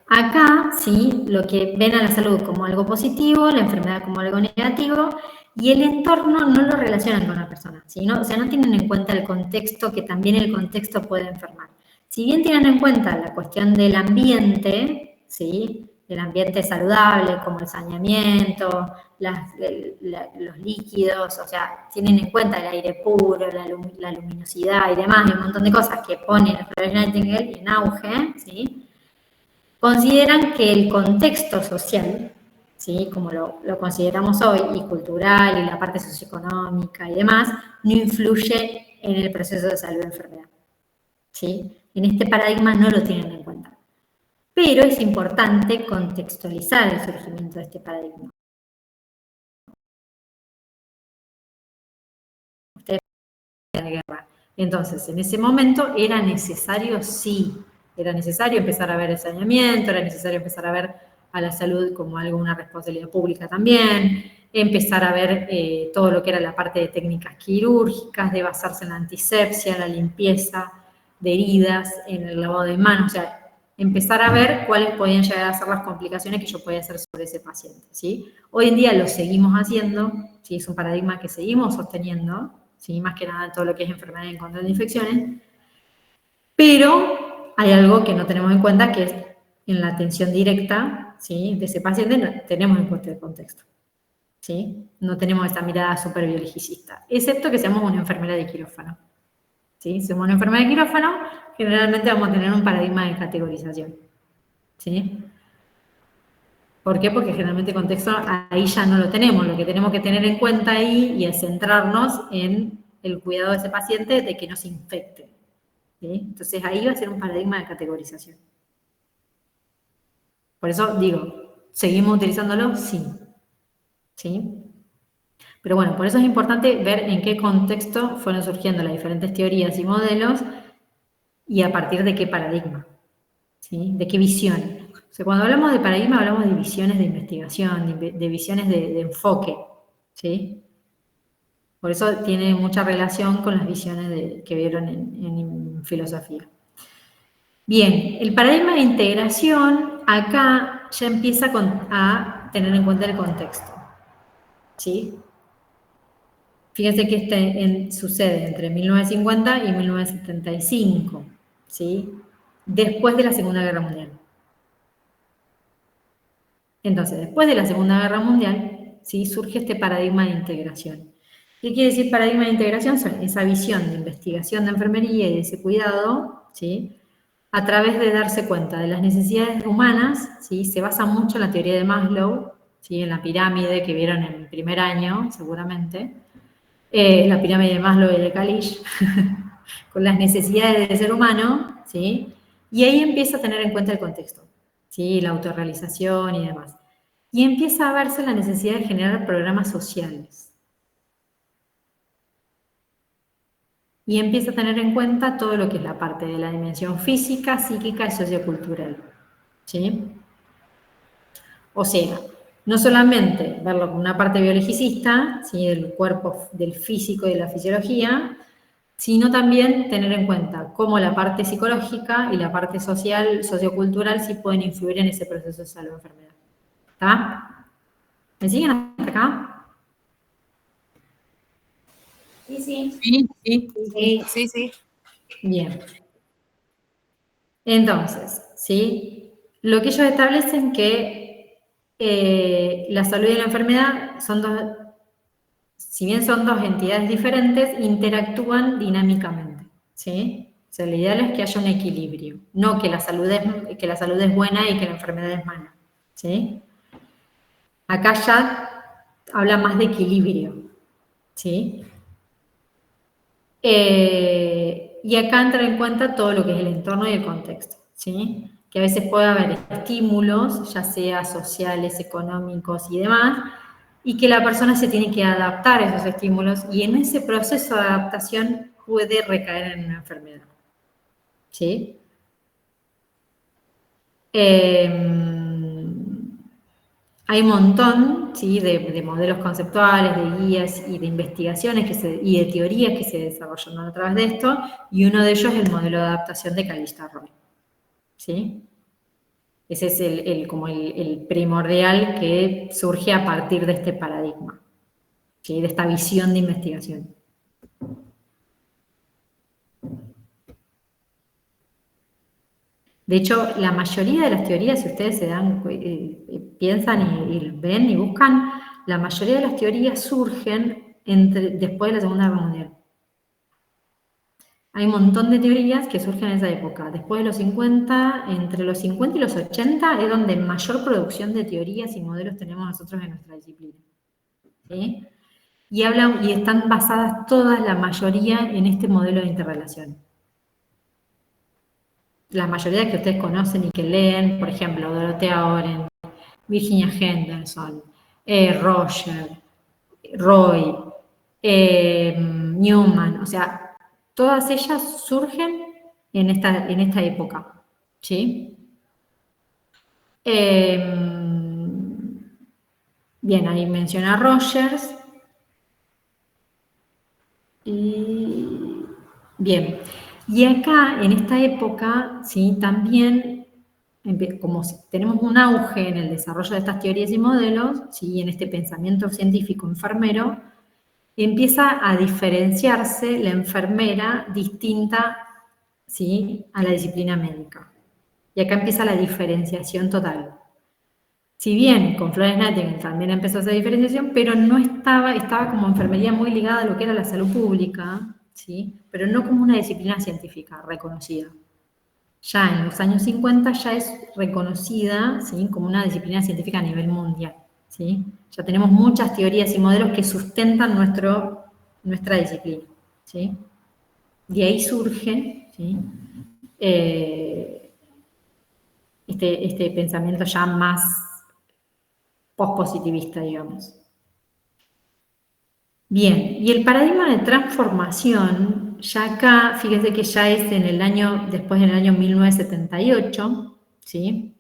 S2: Acá, sí, lo que ven a la salud como algo positivo, la enfermedad como algo negativo, y el entorno no lo relacionan con la persona, ¿sí? O sea, no tienen en cuenta el contexto, que también el contexto puede enfermar. Si bien tienen en cuenta la cuestión del ambiente, ¿sí? El ambiente saludable, como el saneamiento, los líquidos, o sea, tienen en cuenta el aire puro, la luminosidad y demás, y un montón de cosas que pone Florence Nightingale en auge, ¿sí? Consideran que el contexto social, ¿sí? Como lo consideramos hoy, y cultural, y la parte socioeconómica y demás, no influye en el proceso de salud y enfermedad, ¿sí? En este paradigma no lo tienen en cuenta. Pero es importante contextualizar el surgimiento de este paradigma. Ustedes de guerra. Entonces, en ese momento era necesario, sí, era necesario empezar a ver el saneamiento, era necesario empezar a ver a la salud como algo, una responsabilidad pública también, empezar a ver todo lo que era la parte de técnicas quirúrgicas, de basarse en la antisepsia, la limpieza de heridas, en el lavado de manos, o sea, empezar a ver cuáles podían llegar a ser las complicaciones que yo podía hacer sobre ese paciente, ¿sí? Hoy en día lo seguimos haciendo, ¿sí? Es un paradigma que seguimos sosteniendo, ¿sí? Más que nada todo lo que es enfermedad y control de infecciones, pero hay algo que no tenemos en cuenta, que es en la atención directa, ¿sí? De ese paciente no tenemos en cuenta el contexto, ¿sí? No tenemos esa mirada súper biologicista, excepto que seamos una enfermera de quirófano, ¿sí? Si somos una enfermera de quirófano, generalmente vamos a tener un paradigma de categorización, ¿sí? ¿Por qué? Porque generalmente el contexto ahí ya no lo tenemos. Lo que tenemos que tener en cuenta ahí y es centrarnos en el cuidado de ese paciente de que no se infecte, ¿sí? Entonces ahí va a ser un paradigma de categorización. Por eso digo, ¿seguimos utilizándolo? Sí. ¿Sí? Pero bueno, por eso es importante ver en qué contexto fueron surgiendo las diferentes teorías y modelos y a partir de qué paradigma, ¿sí? De qué visión. O sea, cuando hablamos de paradigma hablamos de visiones de investigación, de visiones de enfoque, ¿sí? Por eso tiene mucha relación con las visiones que vieron en filosofía. Bien, el paradigma de integración acá ya empieza a tener en cuenta el contexto, ¿sí? Fíjense que sucede entre 1950 y 1975, ¿sí? Después de la Segunda Guerra Mundial. Entonces, después de la Segunda Guerra Mundial, ¿sí? Surge este paradigma de integración. ¿Qué quiere decir paradigma de integración? Son esa visión de investigación de enfermería y de ese cuidado, ¿sí? A través de darse cuenta de las necesidades humanas, ¿sí? Se basa mucho en la teoría de Maslow, ¿sí? En la pirámide que vieron en el primer año, seguramente. La pirámide de Maslow y de Kalish, con las necesidades del ser humano, ¿sí? Y ahí empieza a tener en cuenta el contexto, ¿sí? La autorrealización y demás. Y empieza a verse la necesidad de generar programas sociales. Y empieza a tener en cuenta todo lo que es la parte de la dimensión física, psíquica y sociocultural, ¿sí? O sea, no solamente verlo como una parte biologicista, ¿sí? Del cuerpo, del físico y de la fisiología, sino también tener en cuenta cómo la parte psicológica y la parte social, sociocultural, sí pueden influir en ese proceso de salud o enfermedad. ¿Está? ¿Me siguen hasta acá?
S4: Sí.
S8: Sí.
S2: Bien. Entonces, ¿sí? Lo que ellos establecen que la salud y la enfermedad son dos, si bien son dos entidades diferentes, interactúan dinámicamente, ¿sí? O sea, lo ideal es que haya un equilibrio, no que la salud es buena y que la enfermedad es mala, ¿sí? Acá ya habla más de equilibrio, ¿sí? Y acá entra en cuenta todo lo que es el entorno y el contexto, ¿sí? Que a veces puede haber estímulos, ya sea sociales, económicos y demás, y que la persona se tiene que adaptar a esos estímulos, y en ese proceso de adaptación puede recaer en una enfermedad, ¿sí? Hay un montón, ¿sí? de modelos conceptuales, de guías y de investigaciones y de teorías que se desarrollaron a través de esto, y uno de ellos es el modelo de adaptación de Kalish-Tarrant, ¿sí? Ese es el primordial que surge a partir de este paradigma, ¿sí? De esta visión de investigación. De hecho, la mayoría de las teorías, si ustedes se dan, piensan y ven y buscan, la mayoría de las teorías surgen después de la Segunda Guerra Mundial. Hay un montón de teorías que surgen en esa época. Después de los 50, entre los 50 y los 80, es donde mayor producción de teorías y modelos tenemos nosotros en nuestra disciplina, ¿sí? Y están basadas todas, la mayoría, en este modelo de interrelación. La mayoría que ustedes conocen y que leen, por ejemplo, Dorothea Oren, Virginia Henderson, Roger, Roy, Newman, o sea, todas ellas surgen en esta época, ¿sí? Bien, ahí menciona Rogers. Bien. Y acá, en esta época, ¿sí? También, como tenemos un auge en el desarrollo de estas teorías y modelos, ¿sí? En este pensamiento científico enfermero, empieza a diferenciarse la enfermera distinta, ¿sí? A la disciplina médica. Y acá empieza la diferenciación total. Si bien con Florence Nightingale también empezó esa diferenciación, pero no estaba como enfermería muy ligada a lo que era la salud pública, ¿sí? Pero no como una disciplina científica reconocida. Ya en los años 50 ya es reconocida, ¿sí? Como una disciplina científica a nivel mundial, ¿sí? Ya tenemos muchas teorías y modelos que sustentan nuestra disciplina, ¿sí? De ahí surge, ¿sí? Este pensamiento ya más pospositivista, digamos. Bien, y el paradigma de transformación, ya acá, fíjense que ya es después del año 1978, ¿sí?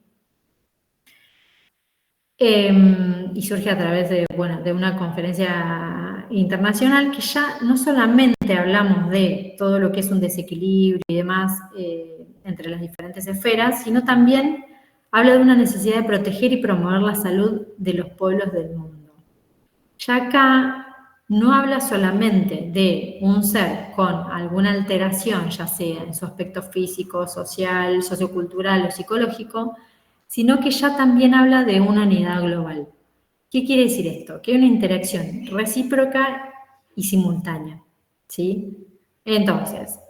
S2: Y surge a través de, bueno, de una conferencia internacional que ya no solamente hablamos de todo lo que es un desequilibrio y demás entre las diferentes esferas, sino también habla de una necesidad de proteger y promover la salud de los pueblos del mundo. Ya acá no habla solamente de un ser con alguna alteración, ya sea en su aspecto físico, social, sociocultural o psicológico, sino que ya también habla de una unidad global. ¿Qué quiere decir esto? Que hay una interacción recíproca y simultánea, ¿sí? Entonces,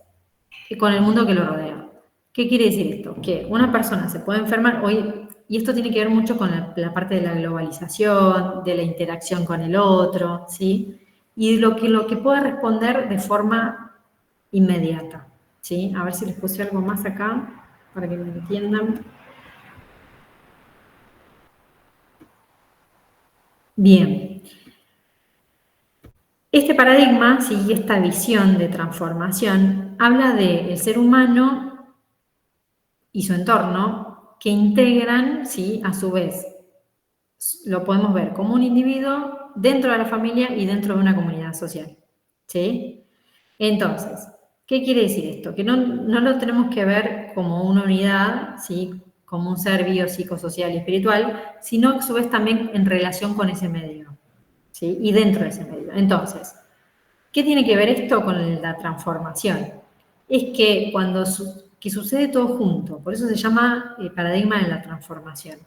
S2: con el mundo que lo rodea. ¿Qué quiere decir esto? Que una persona se puede enfermar hoy, y esto tiene que ver mucho con la parte de la globalización, de la interacción con el otro, ¿sí? Y lo que puede responder de forma inmediata, ¿sí? A ver si les puse algo más acá para que me entiendan. Bien. Este paradigma, ¿sí? Y esta visión de transformación habla del ser humano y su entorno que integran, ¿sí? A su vez, lo podemos ver como un individuo dentro de la familia y dentro de una comunidad social, ¿sí? Entonces, ¿qué quiere decir esto? Que no lo tenemos que ver como una unidad, ¿sí? Como un ser biopsicosocial y espiritual, sino a su vez también en relación con ese medio, ¿sí? Y dentro de ese medio. Entonces, ¿qué tiene que ver esto con la transformación? Es que cuando que sucede todo junto, por eso se llama el paradigma de la transformación.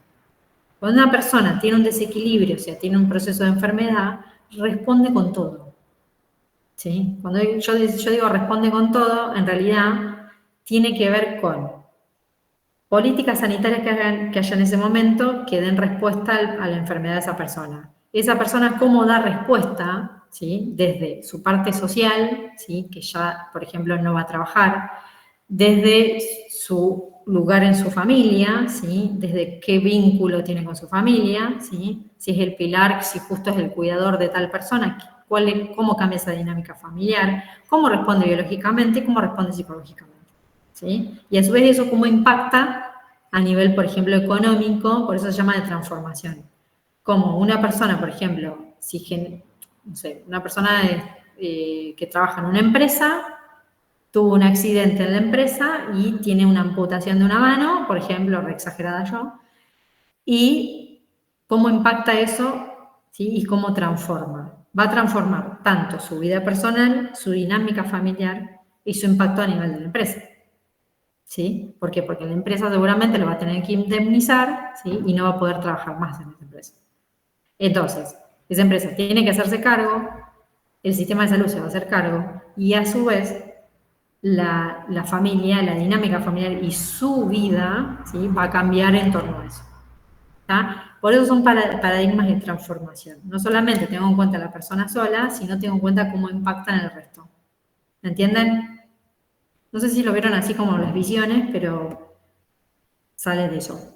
S2: Cuando una persona tiene un desequilibrio, o sea, tiene un proceso de enfermedad, responde con todo, ¿sí? Cuando yo digo responde con todo, en realidad tiene que ver con políticas sanitarias que haya en ese momento que den respuesta a la enfermedad de esa persona. Esa persona, ¿cómo da respuesta? ¿Sí? Desde su parte social, ¿sí? Que ya, por ejemplo, no va a trabajar, desde su lugar en su familia, ¿sí? Desde qué vínculo tiene con su familia, ¿sí? Si es el pilar, si justo es el cuidador de tal persona, cómo cambia esa dinámica familiar, cómo responde biológicamente, cómo responde psicológicamente, ¿sí? Y a su vez eso cómo impacta a nivel, por ejemplo, económico, por eso se llama de transformación. Como una persona, por ejemplo, no sé, una persona que trabaja en una empresa, tuvo un accidente en la empresa y tiene una amputación de una mano, por ejemplo, re exagerada yo, y cómo impacta eso, ¿sí? Y cómo transforma. Va a transformar tanto su vida personal, su dinámica familiar y su impacto a nivel de la empresa. ¿Sí? ¿Por qué? Porque la empresa seguramente lo va a tener que indemnizar, ¿sí? Y no va a poder trabajar más en esa empresa. Entonces, esa empresa tiene que hacerse cargo, el sistema de salud se va a hacer cargo y a su vez la familia, la dinámica familiar y su vida, ¿sí? Va a cambiar en torno a eso. ¿Tá? Por eso son paradigmas de transformación. No solamente tengo en cuenta a la persona sola, sino tengo en cuenta cómo impactan el resto. ¿Me entienden? No sé si lo vieron así como las visiones, pero sale de eso.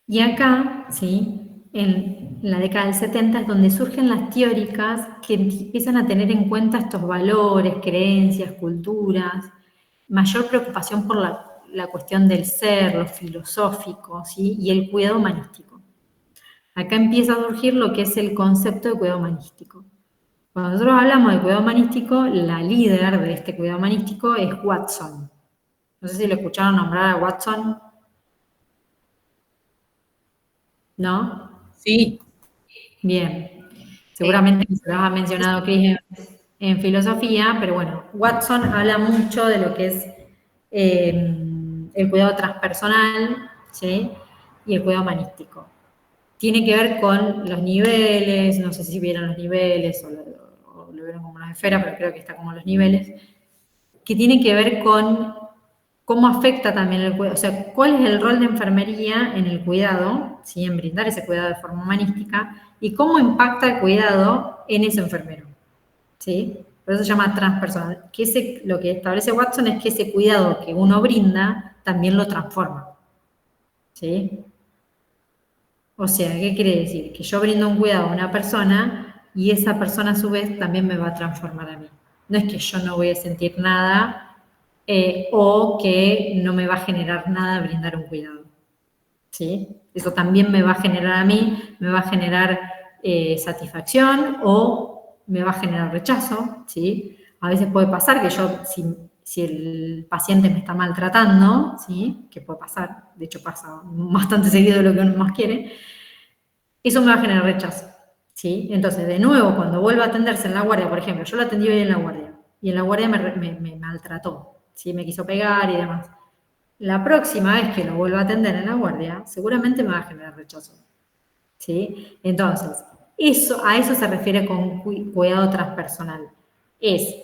S2: Y acá, ¿sí? En la década del 70 es donde surgen las teóricas que empiezan a tener en cuenta estos valores, creencias, culturas, mayor preocupación por la cuestión del ser, lo filosófico, ¿sí? Y el cuidado humanístico. Acá empieza a surgir lo que es el concepto de cuidado humanístico. Cuando nosotros hablamos de cuidado humanístico, la líder de este cuidado humanístico es Watson. No sé si lo escucharon nombrar a Watson. ¿No?
S1: Sí.
S2: Bien. Seguramente se lo ha mencionado Cris en filosofía, pero bueno, Watson habla mucho de lo que es el cuidado transpersonal, ¿sí? Y el cuidado humanístico. Tiene que ver con los niveles, no sé si vieron los niveles o lo vieron como una esfera, pero creo que está como los niveles, que tiene que ver con cómo afecta también el cuidado, o sea, cuál es el rol de enfermería en el cuidado, ¿sí? En brindar ese cuidado de forma humanística, y cómo impacta el cuidado en ese enfermero, ¿sí? Por eso se llama transpersonal. Lo que establece Watson es que ese cuidado que uno brinda también lo transforma, ¿sí? O sea, ¿qué quiere decir? Que yo brindo un cuidado a una persona y esa persona a su vez también me va a transformar a mí. No es que yo no voy a sentir nada o que no me va a generar nada brindar un cuidado. ¿Sí? Eso también me va a generar a mí, me va a generar satisfacción o me va a generar rechazo. ¿Sí? A veces puede pasar que yo, si el paciente me está maltratando, ¿sí? Que puede pasar, de hecho pasa bastante seguido de lo que uno más quiere, eso me va a generar rechazo. ¿Sí? Entonces, de nuevo, cuando vuelva a atenderse en la guardia, por ejemplo, yo lo atendí hoy en la guardia, y en la guardia me maltrató, ¿sí? Me quiso pegar y demás. La próxima vez que lo vuelva a atender en la guardia, seguramente me va a generar rechazo. ¿Sí? Entonces, a eso se refiere con cuidado transpersonal. Es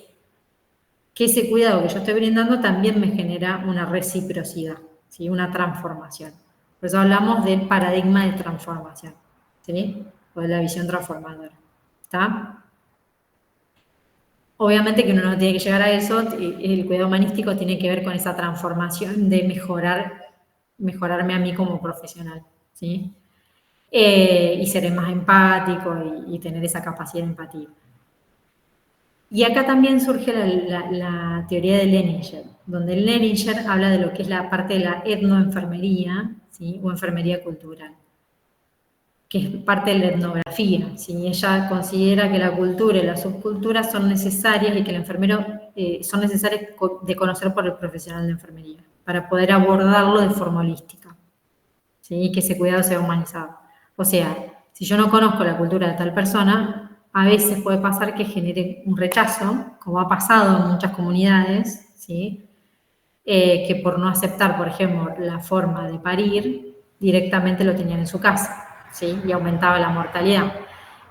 S2: que ese cuidado que yo estoy brindando también me genera una reciprocidad, ¿sí? Una transformación. Por eso hablamos del paradigma de transformación, ¿sí? O de la visión transformadora. ¿Está? Obviamente que uno no tiene que llegar a eso, el cuidado humanístico tiene que ver con esa transformación de mejorarme a mí como profesional, ¿sí? Y ser más empático y tener esa capacidad de empatía. Y acá también surge la teoría de Leninger, donde Leninger habla de lo que es la parte de la etnoenfermería, ¿sí? O enfermería cultural, que es parte de la etnografía. ¿Sí? Ella considera que la cultura y las subculturas son necesarias y que el enfermero son necesarias de conocer por el profesional de enfermería, para poder abordarlo de forma holística, ¿sí? Y que ese cuidado sea humanizado. O sea, si yo no conozco la cultura de tal persona, a veces puede pasar que genere un rechazo, como ha pasado en muchas comunidades, ¿sí? Que por no aceptar, por ejemplo, la forma de parir, directamente lo tenían en su casa, ¿sí? Y aumentaba la mortalidad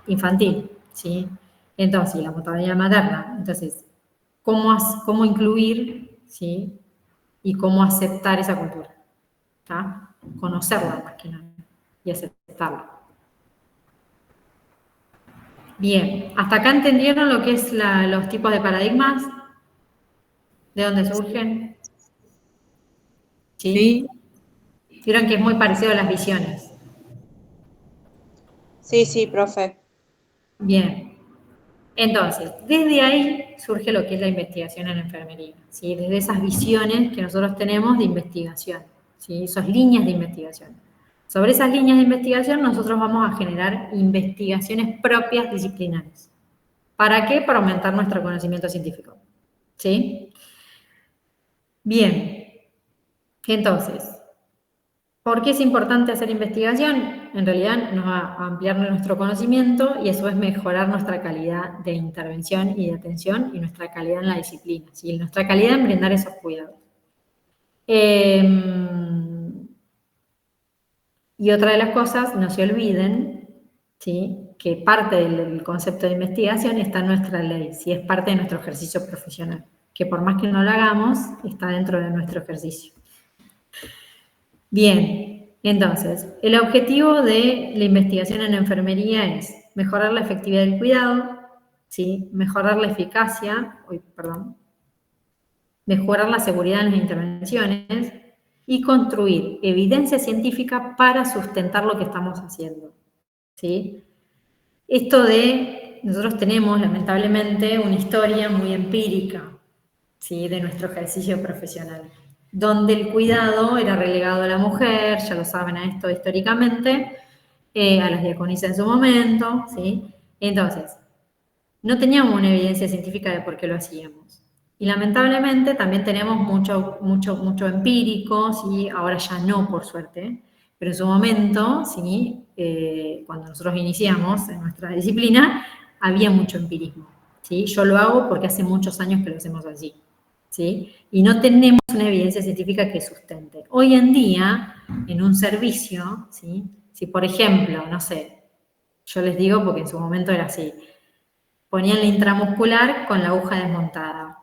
S2: infantil, ¿sí? Entonces, la mortalidad materna. Entonces, ¿cómo incluir, ¿sí? Y cómo aceptar esa cultura, ¿tá? Conocerla más que nada y aceptarla. Bien, ¿hasta acá entendieron lo que es los tipos de paradigmas? ¿De dónde surgen? ¿Sí? Vieron que es muy parecido a las visiones.
S9: Sí, profe.
S2: Bien. Entonces, desde ahí surge lo que es la investigación en enfermería, ¿sí? Desde esas visiones que nosotros tenemos de investigación, ¿sí? Esas líneas de investigación. Sobre esas líneas de investigación nosotros vamos a generar investigaciones propias disciplinares. ¿Para qué? Para aumentar nuestro conocimiento científico, ¿sí? Bien. Entonces, ¿por qué es importante hacer investigación? En realidad nos va a ampliar nuestro conocimiento y eso es mejorar nuestra calidad de intervención y de atención y nuestra calidad en la disciplina, ¿sí? Nuestra calidad en brindar esos cuidados. Y otra de las cosas, no se olviden, ¿sí? Que parte del concepto de investigación está en nuestra ley, ¿sí? Es parte de nuestro ejercicio profesional, que por más que no lo hagamos, está dentro de nuestro ejercicio. Bien, entonces, el objetivo de la investigación en enfermería es mejorar la efectividad del cuidado, ¿sí? Mejorar la eficacia, mejorar la seguridad en las intervenciones y construir evidencia científica para sustentar lo que estamos haciendo, ¿sí? Nosotros tenemos lamentablemente una historia muy empírica, ¿sí? De nuestro ejercicio profesional, donde el cuidado era relegado a la mujer, ya lo saben a esto históricamente, a las diaconisas en su momento, ¿sí? Entonces, no teníamos una evidencia científica de por qué lo hacíamos. Y lamentablemente también tenemos mucho empírico, ¿sí? Ahora ya no, por suerte, pero en su momento, ¿sí? Cuando nosotros iniciamos en nuestra disciplina, había mucho empirismo, ¿sí? Yo lo hago porque hace muchos años que lo hacemos así, ¿sí? Y no tenemos una evidencia científica que sustente. Hoy en día, en un servicio, ¿sí? Si por ejemplo, no sé, yo les digo porque en su momento era así, ponían la intramuscular con la aguja desmontada,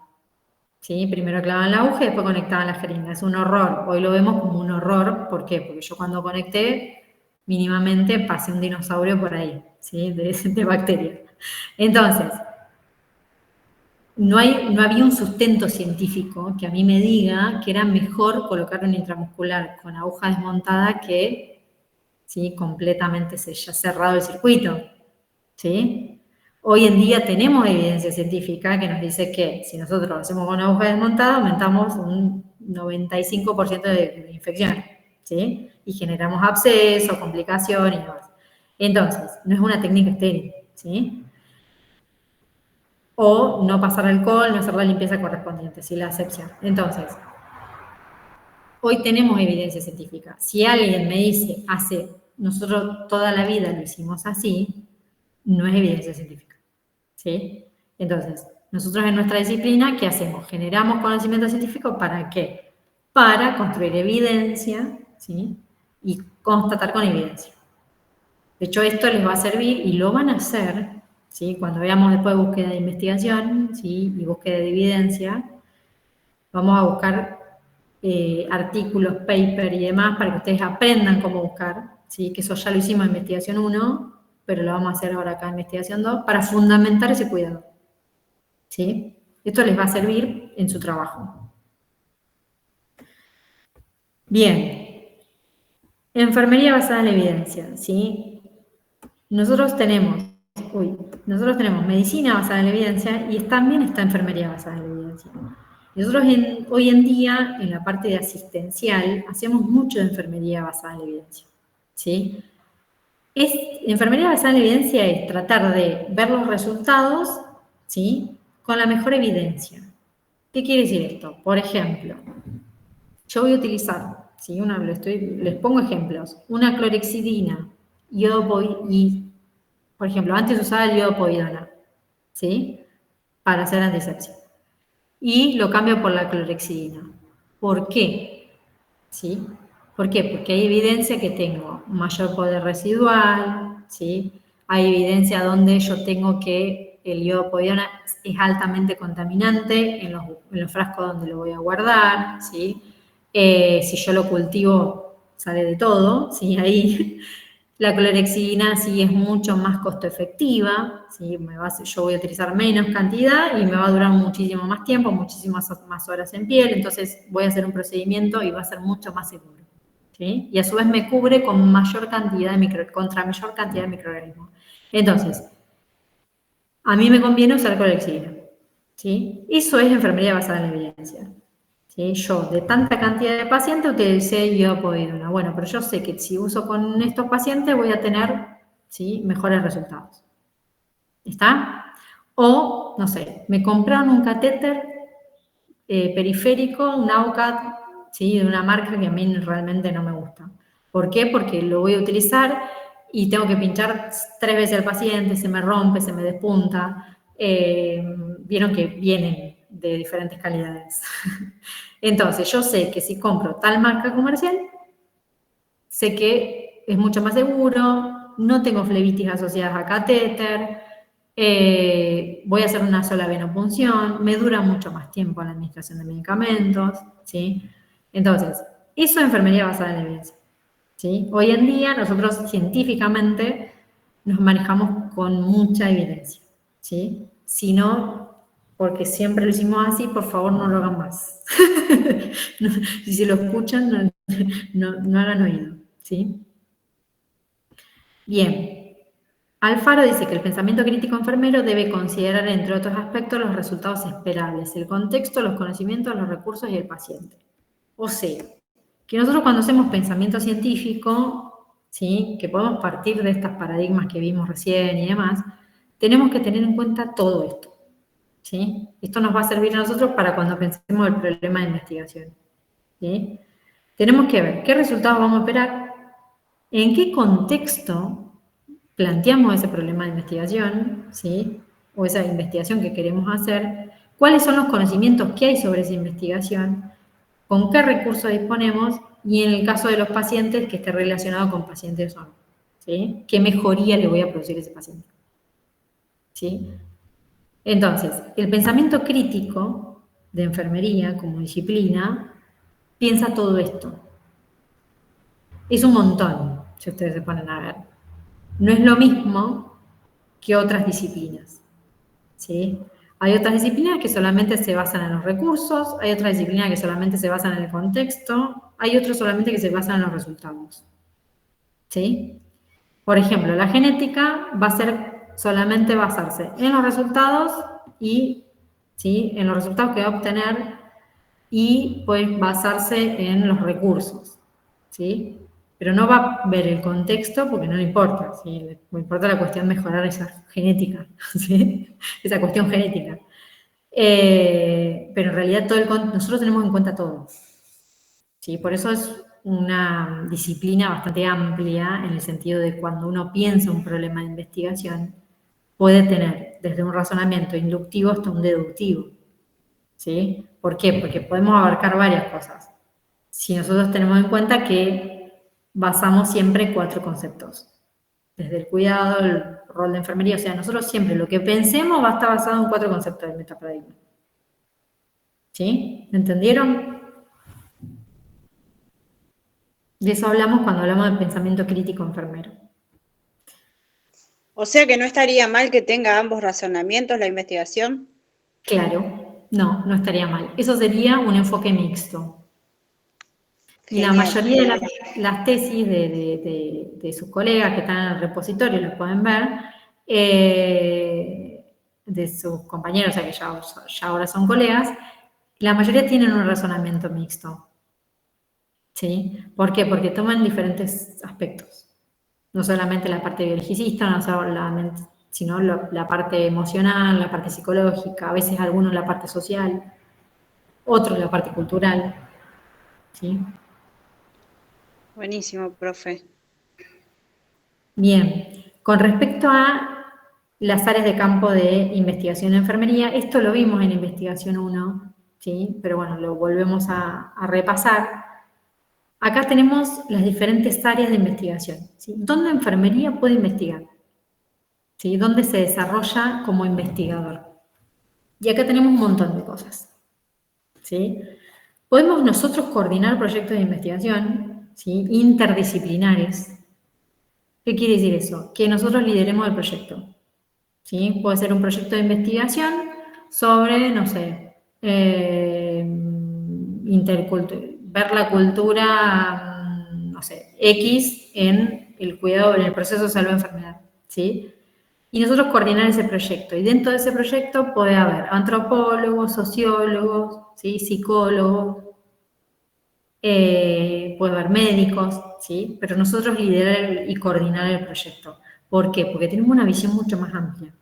S2: ¿sí? Primero clavaban la aguja y después conectaban la jeringa. Es un horror. Hoy lo vemos como un horror. ¿Por qué? Porque yo cuando conecté, mínimamente pasé un dinosaurio por ahí, ¿sí? De bacterias. Entonces, no había un sustento científico que a mí me diga que era mejor colocar una intramuscular con aguja desmontada que, ¿sí? Completamente cerrado el circuito, ¿sí? Hoy en día tenemos evidencia científica que nos dice que si nosotros lo hacemos con una aguja desmontada, aumentamos un 95% de infecciones, ¿sí? Y generamos abscesos, complicaciones y demás. Entonces, no es una técnica estéril, ¿sí? O no pasar alcohol, no hacer la limpieza correspondiente, ¿sí? La asepsia. Entonces, hoy tenemos evidencia científica. Si alguien me dice, nosotros toda la vida lo hicimos así, no es evidencia científica, ¿sí? Entonces, nosotros en nuestra disciplina, ¿qué hacemos? Generamos conocimiento científico, ¿para qué? Para construir evidencia, ¿sí? Y constatar con evidencia. De hecho, esto les va a servir y lo van a hacer, ¿sí? Cuando veamos después búsqueda de investigación, ¿sí? Y búsqueda de evidencia, vamos a buscar artículos, paper y demás para que ustedes aprendan cómo buscar, ¿sí? Que eso ya lo hicimos en investigación 1, pero lo vamos a hacer ahora acá en investigación 2, para fundamentar ese cuidado, ¿sí? Esto les va a servir en su trabajo. Bien. Enfermería basada en la evidencia, ¿sí? Nosotros tenemos medicina basada en la evidencia y también está enfermería basada en la evidencia. Nosotros hoy en día, en la parte de asistencial, hacemos mucho de enfermería basada en la evidencia, ¿sí? Enfermería basada en la evidencia es tratar de ver los resultados, ¿sí? Con la mejor evidencia. ¿Qué quiere decir esto? Por ejemplo, yo voy a utilizar, ¿sí? Les pongo ejemplos, una clorexidina, por ejemplo, antes usaba el iodopovidona, ¿sí? Para hacer antisepsia. Y lo cambio por la clorexidina. ¿Por qué? ¿Sí? ¿Por qué? Porque hay evidencia que tengo mayor poder residual, ¿sí? Hay evidencia donde yo tengo que el iodopovidona es altamente contaminante en los frascos donde lo voy a guardar, ¿sí? Si yo lo cultivo, sale de todo, ¿sí? Ahí la clorexidina sí es mucho más costo efectiva, ¿sí? Yo voy a utilizar menos cantidad y me va a durar muchísimo más tiempo, muchísimas más horas en piel, entonces voy a hacer un procedimiento y va a ser mucho más seguro, ¿sí? Y a su vez me cubre con contra mayor cantidad de microorganismos. Entonces, a mí me conviene usar clorexidina, ¿sí? Eso es enfermería basada en la evidencia. ¿Sí? Yo, de tanta cantidad de pacientes, utilicé iodopovidona. Bueno, pero yo sé que si uso con estos pacientes voy a tener, ¿sí? Mejores resultados. ¿Está? O, no sé, me compraron un catéter periférico, un AUCAT, ¿sí? De una marca que a mí realmente no me gusta. ¿Por qué? Porque lo voy a utilizar y tengo que pinchar 3 veces al paciente, se me rompe, se me despunta. Vieron que vienen de diferentes calidades. Entonces, yo sé que si compro tal marca comercial, sé que es mucho más seguro, no tengo flebitis asociadas a catéter, voy a hacer una sola venopunción, me dura mucho más tiempo la administración de medicamentos, ¿sí? Entonces, eso es enfermería basada en la evidencia, ¿sí? Hoy en día, nosotros científicamente nos manejamos con mucha evidencia, ¿sí? Si no, porque siempre lo hicimos así, por favor no lo hagan más. Si se lo escuchan, no hagan oído, ¿sí? Bien. Alfaro dice que el pensamiento crítico enfermero debe considerar, entre otros aspectos, los resultados esperables, el contexto, los conocimientos, los recursos y el paciente. O sea, que nosotros cuando hacemos pensamiento científico, ¿sí? Que podemos partir de estos paradigmas que vimos recién y demás, tenemos que tener en cuenta todo esto. ¿Sí? Esto nos va a servir a nosotros para cuando pensemos el problema de investigación, ¿sí? Tenemos que ver qué resultados vamos a esperar, en qué contexto planteamos ese problema de investigación, ¿sí? O esa investigación que queremos hacer, cuáles son los conocimientos que hay sobre esa investigación, con qué recursos disponemos y en el caso de los pacientes que esté relacionado con pacientes o no, ¿sí? ¿Qué mejoría le voy a producir a ese paciente? ¿Sí? Entonces, el pensamiento crítico de enfermería como disciplina piensa todo esto. Es un montón, si ustedes se ponen a ver. No es lo mismo que otras disciplinas, ¿sí? Hay otras disciplinas que solamente se basan en los recursos, hay otras disciplinas que solamente se basan en el contexto, hay otras solamente que se basan en los resultados, ¿sí? Por ejemplo, la genética va a ser solamente basarse en los resultados y, ¿sí?, en los resultados que va a obtener y pues basarse en los recursos, ¿sí? Pero no va a ver el contexto porque no le importa, ¿sí? Le importa la cuestión de mejorar esa genética, ¿sí? Esa cuestión genética. Pero en realidad nosotros tenemos en cuenta todo, ¿sí? Por eso es una disciplina bastante amplia en el sentido de cuando uno piensa un problema de investigación, puede tener desde un razonamiento inductivo hasta un deductivo, ¿sí? ¿Por qué? Porque podemos abarcar varias cosas. Si nosotros tenemos en cuenta que basamos siempre 4 conceptos, desde el cuidado, el rol de enfermería, o sea, nosotros siempre lo que pensemos va a estar basado en 4 conceptos del metaparadigma. ¿Sí? ¿Entendieron? De eso hablamos cuando hablamos del pensamiento crítico enfermero.
S9: O sea que no estaría mal que tenga ambos razonamientos la investigación.
S2: Claro, no estaría mal. Eso sería un enfoque mixto. Y la
S9: Genial.
S2: mayoría de las tesis de sus colegas que están en el repositorio, lo pueden ver, de sus compañeros, o sea que ya ahora son colegas, la mayoría tienen un razonamiento mixto. ¿Sí? ¿Por qué? Porque toman diferentes aspectos. No solamente la parte biologicista, no solamente, sino la parte emocional, la parte psicológica, a veces algunos la parte social, otros la parte cultural. ¿Sí?
S9: Buenísimo, profe.
S2: Bien, con respecto a las áreas de campo de investigación en enfermería, esto lo vimos en investigación 1, ¿sí? Pero bueno, lo volvemos a repasar. Acá tenemos las diferentes áreas de investigación, ¿sí? ¿Dónde enfermería puede investigar? ¿Sí? ¿Dónde se desarrolla como investigador? Y acá tenemos un montón de cosas, ¿sí? Podemos nosotros coordinar proyectos de investigación, ¿sí?, interdisciplinares. ¿Qué quiere decir eso? Que nosotros lideremos el proyecto, ¿sí? Puede ser un proyecto de investigación sobre, no sé, ver la cultura, no sé, X en el cuidado, en el proceso de salud y enfermedad, ¿sí? Y nosotros coordinar ese proyecto. Y dentro de ese proyecto puede haber antropólogos, sociólogos, ¿sí?, psicólogos, puede haber médicos, ¿sí? Pero nosotros liderar y coordinar el proyecto. ¿Por qué? Porque tenemos una visión mucho más amplia,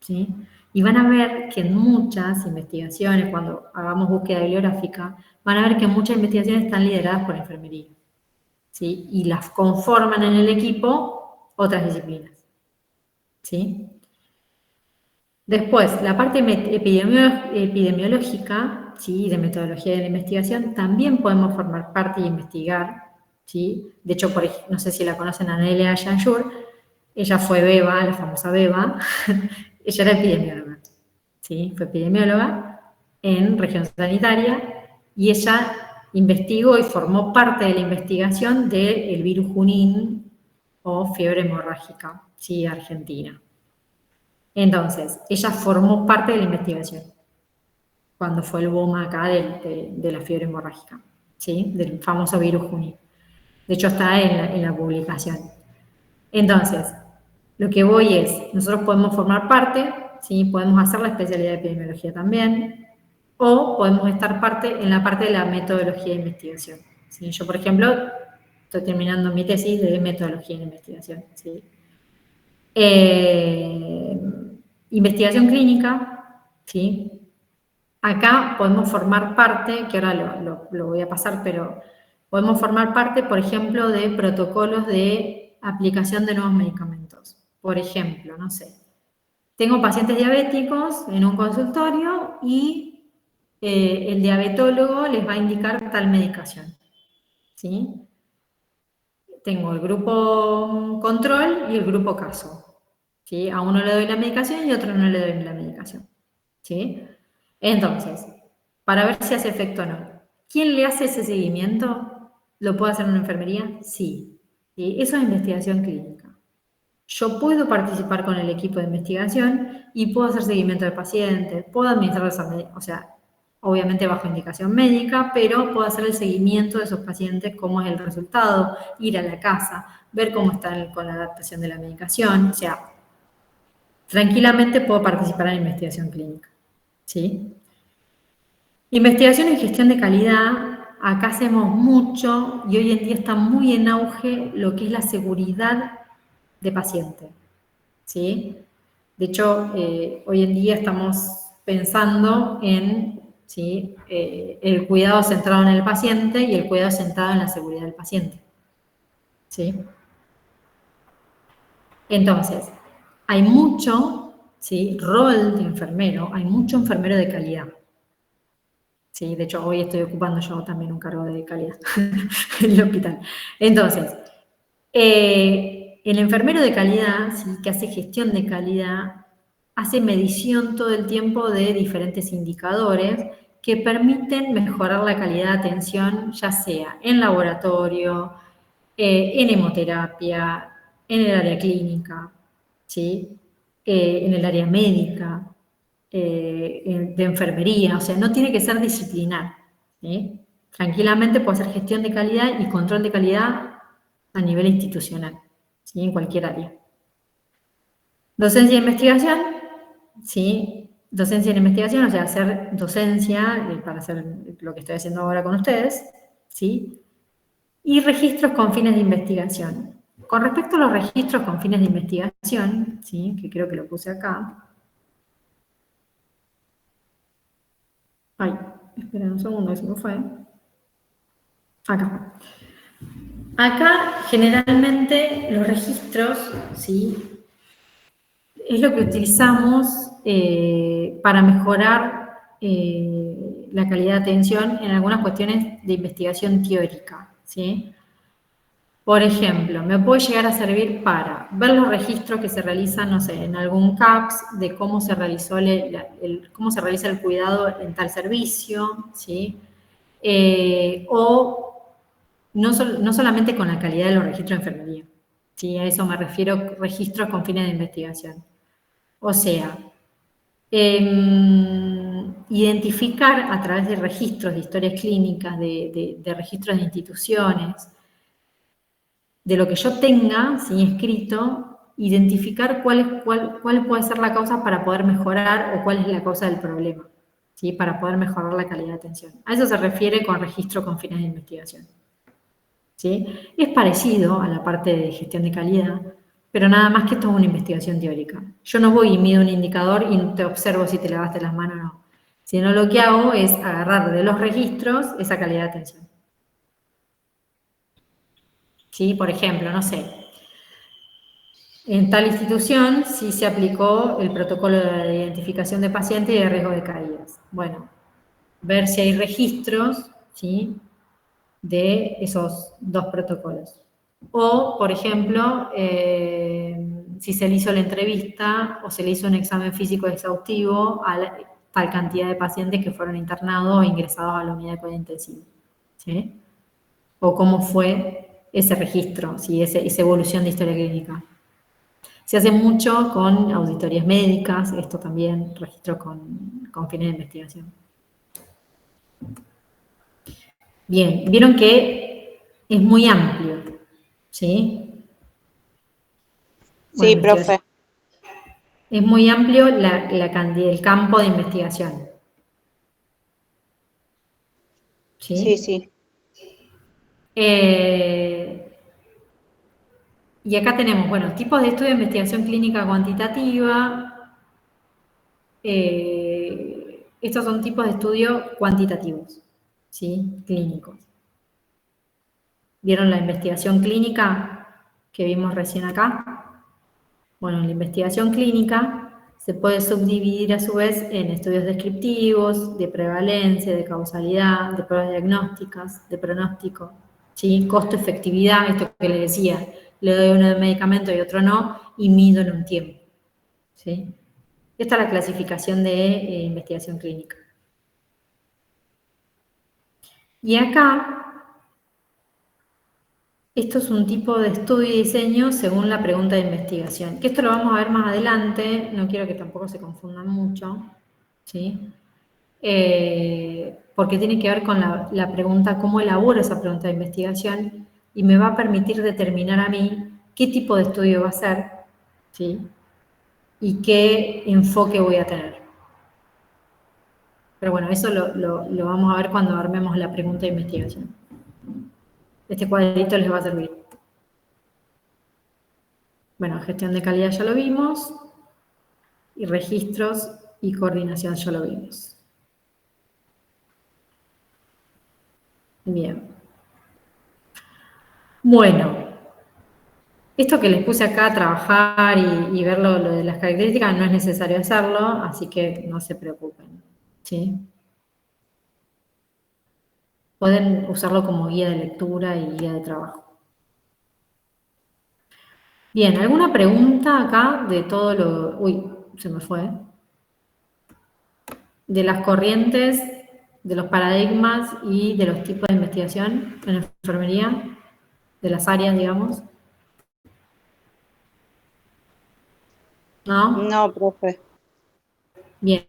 S2: ¿sí? Y van a ver que en muchas investigaciones, cuando hagamos búsqueda bibliográfica, van a ver que muchas investigaciones están lideradas por enfermería, ¿sí? Y las conforman en el equipo otras disciplinas, ¿sí? Después, la parte epidemiológica, ¿sí?, de metodología de la investigación, también podemos formar parte y investigar, ¿sí? De hecho, no sé si la conocen, Anelia Yanjur, ella fue Beba, la famosa Beba, ella era epidemióloga, ¿sí? Fue epidemióloga en región sanitaria y ella investigó y formó parte de la investigación del virus Junín o fiebre hemorrágica, ¿sí?, argentina. Entonces, ella formó parte de la investigación cuando fue el boom acá de la fiebre hemorrágica, ¿sí?, del famoso virus Junín. De hecho, está en la publicación. Entonces, lo que voy es, nosotros podemos formar parte, ¿sí?, podemos hacer la especialidad de epidemiología también, o podemos estar en la parte de la metodología de investigación, ¿sí? Yo, por ejemplo, estoy terminando mi tesis de metodología de investigación, ¿sí? Investigación clínica, ¿sí? Acá podemos formar parte, que ahora lo voy a pasar, pero podemos formar parte, por ejemplo, de protocolos de aplicación de nuevos medicamentos. Por ejemplo, no sé, tengo pacientes diabéticos en un consultorio y el diabetólogo les va a indicar tal medicación, ¿sí? Tengo el grupo control y el grupo caso, ¿sí? A uno le doy la medicación y a otro no le doy la medicación, ¿sí? Entonces, para ver si hace efecto o no. ¿Quién le hace ese seguimiento? ¿Lo puede hacer una enfermería? Sí. ¿Sí? Eso es investigación clínica. Yo puedo participar con el equipo de investigación y puedo hacer seguimiento de pacientes, puedo administrar esa medicación, o sea, obviamente bajo indicación médica, pero puedo hacer el seguimiento de esos pacientes, cómo es el resultado, ir a la casa, ver cómo están con la adaptación de la medicación, o sea, tranquilamente puedo participar en investigación clínica, ¿sí? Investigación en gestión de calidad, acá hacemos mucho y hoy en día está muy en auge lo que es la seguridad de paciente, ¿sí? De hecho, hoy en día estamos pensando en, ¿sí?, el cuidado centrado en el paciente y el cuidado centrado en la seguridad del paciente, ¿sí? Entonces, hay mucho, ¿sí?, rol de enfermero, hay mucho enfermero de calidad. Sí, de hecho, hoy estoy ocupando yo también un cargo de calidad en el hospital. Entonces, el enfermero de calidad, ¿sí?, que hace gestión de calidad, hace medición todo el tiempo de diferentes indicadores que permiten mejorar la calidad de atención, ya sea en laboratorio, en hemoterapia, en el área clínica, ¿sí?, en el área médica, de enfermería, o sea, no tiene que ser disciplinar, ¿sí? Tranquilamente puede hacer gestión de calidad y control de calidad a nivel institucional, ¿sí?, en cualquier área. Docencia e investigación, ¿sí? Docencia en investigación, o sea, hacer docencia para hacer lo que estoy haciendo ahora con ustedes, ¿sí? Y registros con fines de investigación. Con respecto a los registros con fines de investigación, ¿sí?, que creo que lo puse acá. Ay, esperen un segundo, eso no fue. Acá. Acá, generalmente, los registros, ¿sí?, es lo que utilizamos para mejorar la calidad de atención en algunas cuestiones de investigación teórica, ¿sí? Por ejemplo, me puede llegar a servir para ver los registros que se realizan, no sé, en algún CAPS, de cómo se realizó cómo se realiza el cuidado en tal servicio, ¿sí? O no solamente con la calidad de los registros de enfermería, ¿sí? A eso me refiero, registros con fines de investigación. O sea, identificar a través de registros de historias clínicas, de registros de instituciones, de lo que yo tenga, ¿sí?, escrito, identificar cuál puede ser la causa para poder mejorar o cuál es la causa del problema, ¿sí?, para poder mejorar la calidad de atención. A eso se refiere con registro con fines de investigación, ¿sí? Es parecido a la parte de gestión de calidad, pero nada más que esto es una investigación teórica. Yo no voy y mido un indicador y te observo si te lavaste las manos o no. Sino lo que hago es agarrar de los registros esa calidad de atención. ¿Sí? Por ejemplo, no sé, en tal institución sí se aplicó el protocolo de identificación de pacientes y de riesgo de caídas. Bueno, ver si hay registros, ¿sí?, de esos dos protocolos. O, por ejemplo, si se le hizo la entrevista o se le hizo un examen físico exhaustivo a tal cantidad de pacientes que fueron internados o ingresados a la unidad de cuidado intensivo, ¿sí? O cómo fue ese registro, ¿sí?, esa evolución de historia clínica. Se hace mucho con auditorías médicas, esto también, registro con fines de investigación. Bien, vieron que es muy amplio, ¿sí?
S9: Sí, profe.
S2: Es muy amplio el campo de investigación. ¿Sí?
S9: Sí.
S2: Y acá tenemos, bueno, tipos de estudio de investigación clínica cuantitativa. Estos son tipos de estudio cuantitativos, ¿sí?, clínicos. ¿Vieron la investigación clínica que vimos recién acá? Bueno, la investigación clínica se puede subdividir a su vez en estudios descriptivos, de prevalencia, de causalidad, de pruebas diagnósticas, de pronóstico, ¿sí?, costo-efectividad, esto que les decía, le doy uno de medicamento y otro no, y mido en un tiempo, ¿sí? Esta es la clasificación de investigación clínica. Y acá, esto es un tipo de estudio y diseño según la pregunta de investigación. Que esto lo vamos a ver más adelante, no quiero que tampoco se confundan mucho, ¿sí? Porque tiene que ver con la pregunta, cómo elaboro esa pregunta de investigación y me va a permitir determinar a mí qué tipo de estudio va a ser, ¿sí? y qué enfoque voy a tener. Pero bueno, eso lo vamos a ver cuando armemos la pregunta de investigación. Este cuadrito les va a servir. Bueno, gestión de calidad ya lo vimos, y registros y coordinación ya lo vimos. Bien. Bueno, esto que les puse acá a trabajar y ver lo de las características no es necesario hacerlo, así que no se preocupen, ¿sí? Pueden usarlo como guía de lectura y guía de trabajo. Bien, ¿alguna pregunta acá de todo lo... Uy, se me fue. De las corrientes, de los paradigmas y de los tipos de investigación en enfermería, de las áreas, digamos. ¿No?
S9: No, profe.
S2: Bien.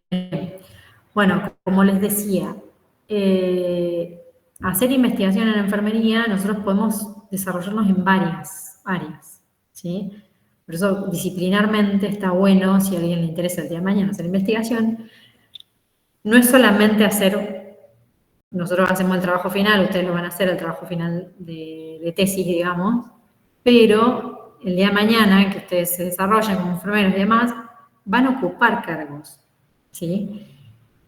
S2: Bueno, como les decía, hacer investigación en enfermería, nosotros podemos desarrollarnos en varias áreas, ¿sí? Por eso, disciplinarmente está bueno, si a alguien le interesa el día de mañana hacer investigación, no es solamente hacer, nosotros hacemos el trabajo final, ustedes lo van a hacer, el trabajo final de tesis, digamos, pero el día de mañana que ustedes se desarrollen como enfermeros y demás, van a ocupar cargos, ¿sí?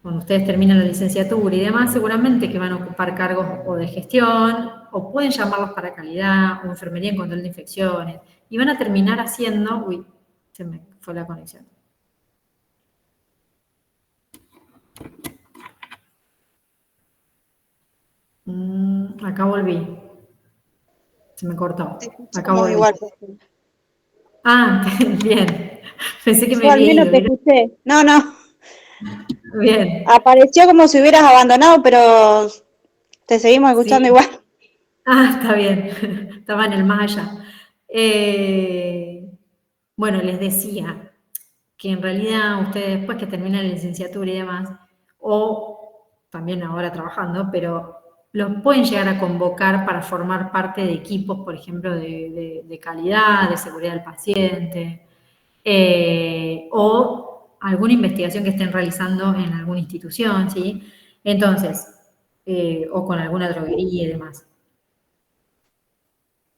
S2: Cuando ustedes terminan la licenciatura y demás, seguramente que van a ocupar cargos o de gestión, o pueden llamarlos para calidad, o enfermería en control de infecciones, y van a terminar haciendo... Uy, se me fue la conexión. Acá volví. Se me cortó. Acá volví.
S9: Igual.
S2: Ah, bien. Pensé que
S9: Yo
S2: me
S9: al
S2: había
S9: menos
S2: ido.
S9: te escuché. No, no.
S2: Bien.
S9: Apareció como si hubieras abandonado, pero te seguimos escuchando igual.
S2: Ah, está bien. Estaba en el más allá. Bueno, les decía que en realidad ustedes después que terminan la licenciatura y demás, o también ahora trabajando, pero los pueden llegar a convocar para formar parte de equipos, por ejemplo, de calidad, de seguridad del paciente, o alguna investigación que estén realizando en alguna institución, ¿sí? Entonces, o con alguna droguería y demás.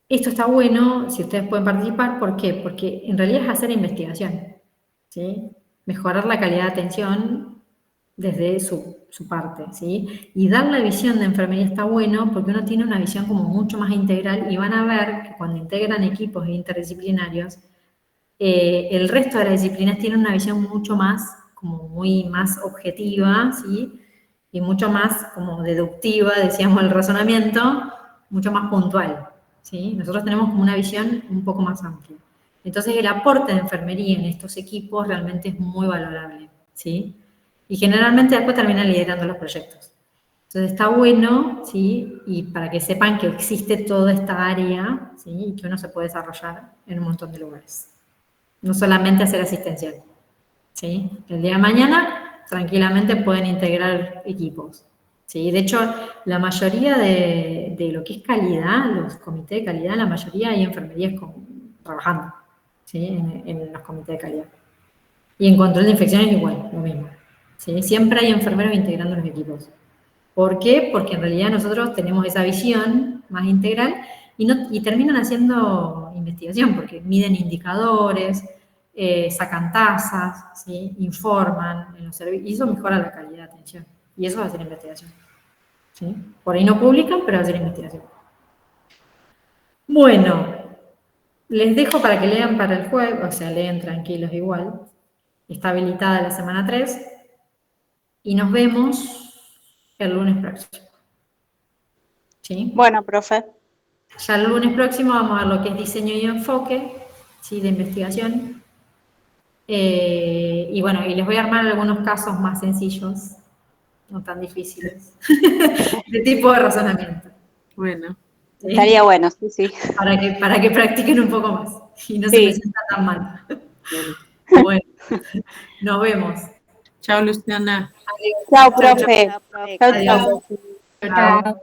S2: Esto está bueno si ustedes pueden participar, ¿por qué? Porque en realidad es hacer investigación, ¿sí? Mejorar la calidad de atención desde su parte, ¿sí? Y dar la visión de enfermería está bueno porque uno tiene una visión como mucho más integral y van a ver que cuando integran equipos interdisciplinarios, el resto de las disciplinas tienen una visión mucho más, como muy más objetiva, ¿sí? Y mucho más como deductiva, decíamos, el razonamiento, mucho más puntual, ¿sí? Nosotros tenemos como una visión un poco más amplia. Entonces, el aporte de enfermería en estos equipos realmente es muy valorable, ¿sí? Y generalmente después terminan liderando los proyectos. Entonces, está bueno, ¿sí? Y para que sepan que existe toda esta área, ¿sí? Y que uno se puede desarrollar en un montón de lugares. No solamente hacer asistencial, ¿sí? El día de mañana, tranquilamente pueden integrar equipos, ¿sí? De hecho, la mayoría de lo que es calidad, los comités de calidad, la mayoría hay enfermerías trabajando, ¿sí? En los comités de calidad. Y en control de infecciones igual, lo mismo, ¿sí? Siempre hay enfermeros integrando los equipos. ¿Por qué? Porque en realidad nosotros tenemos esa visión más integral y terminan haciendo investigación, porque miden indicadores, sacan tasas, ¿sí? Informan en los servicios, y eso mejora la calidad de atención. Y eso va a ser investigación, ¿sí? Por ahí no publican, pero va a ser investigación. Bueno, les dejo para que lean para el jueves, o sea, leen tranquilos igual. Está habilitada la semana 3. Y nos vemos el lunes próximo. ¿Sí?
S9: Bueno, profe.
S2: Ya el lunes próximo vamos a ver lo que es diseño y enfoque, ¿sí? De investigación. Y bueno, y les voy a armar algunos casos más sencillos, no tan difíciles, de tipo de razonamiento.
S1: Bueno.
S2: ¿Sí?
S9: Estaría bueno, sí, sí.
S2: Para que practiquen un poco más y no se me sienta tan mal. Bueno, nos vemos.
S1: Chao, Luciana.
S9: Chao, profe. Chao,
S2: Adiós.
S9: chao.
S2: Chao.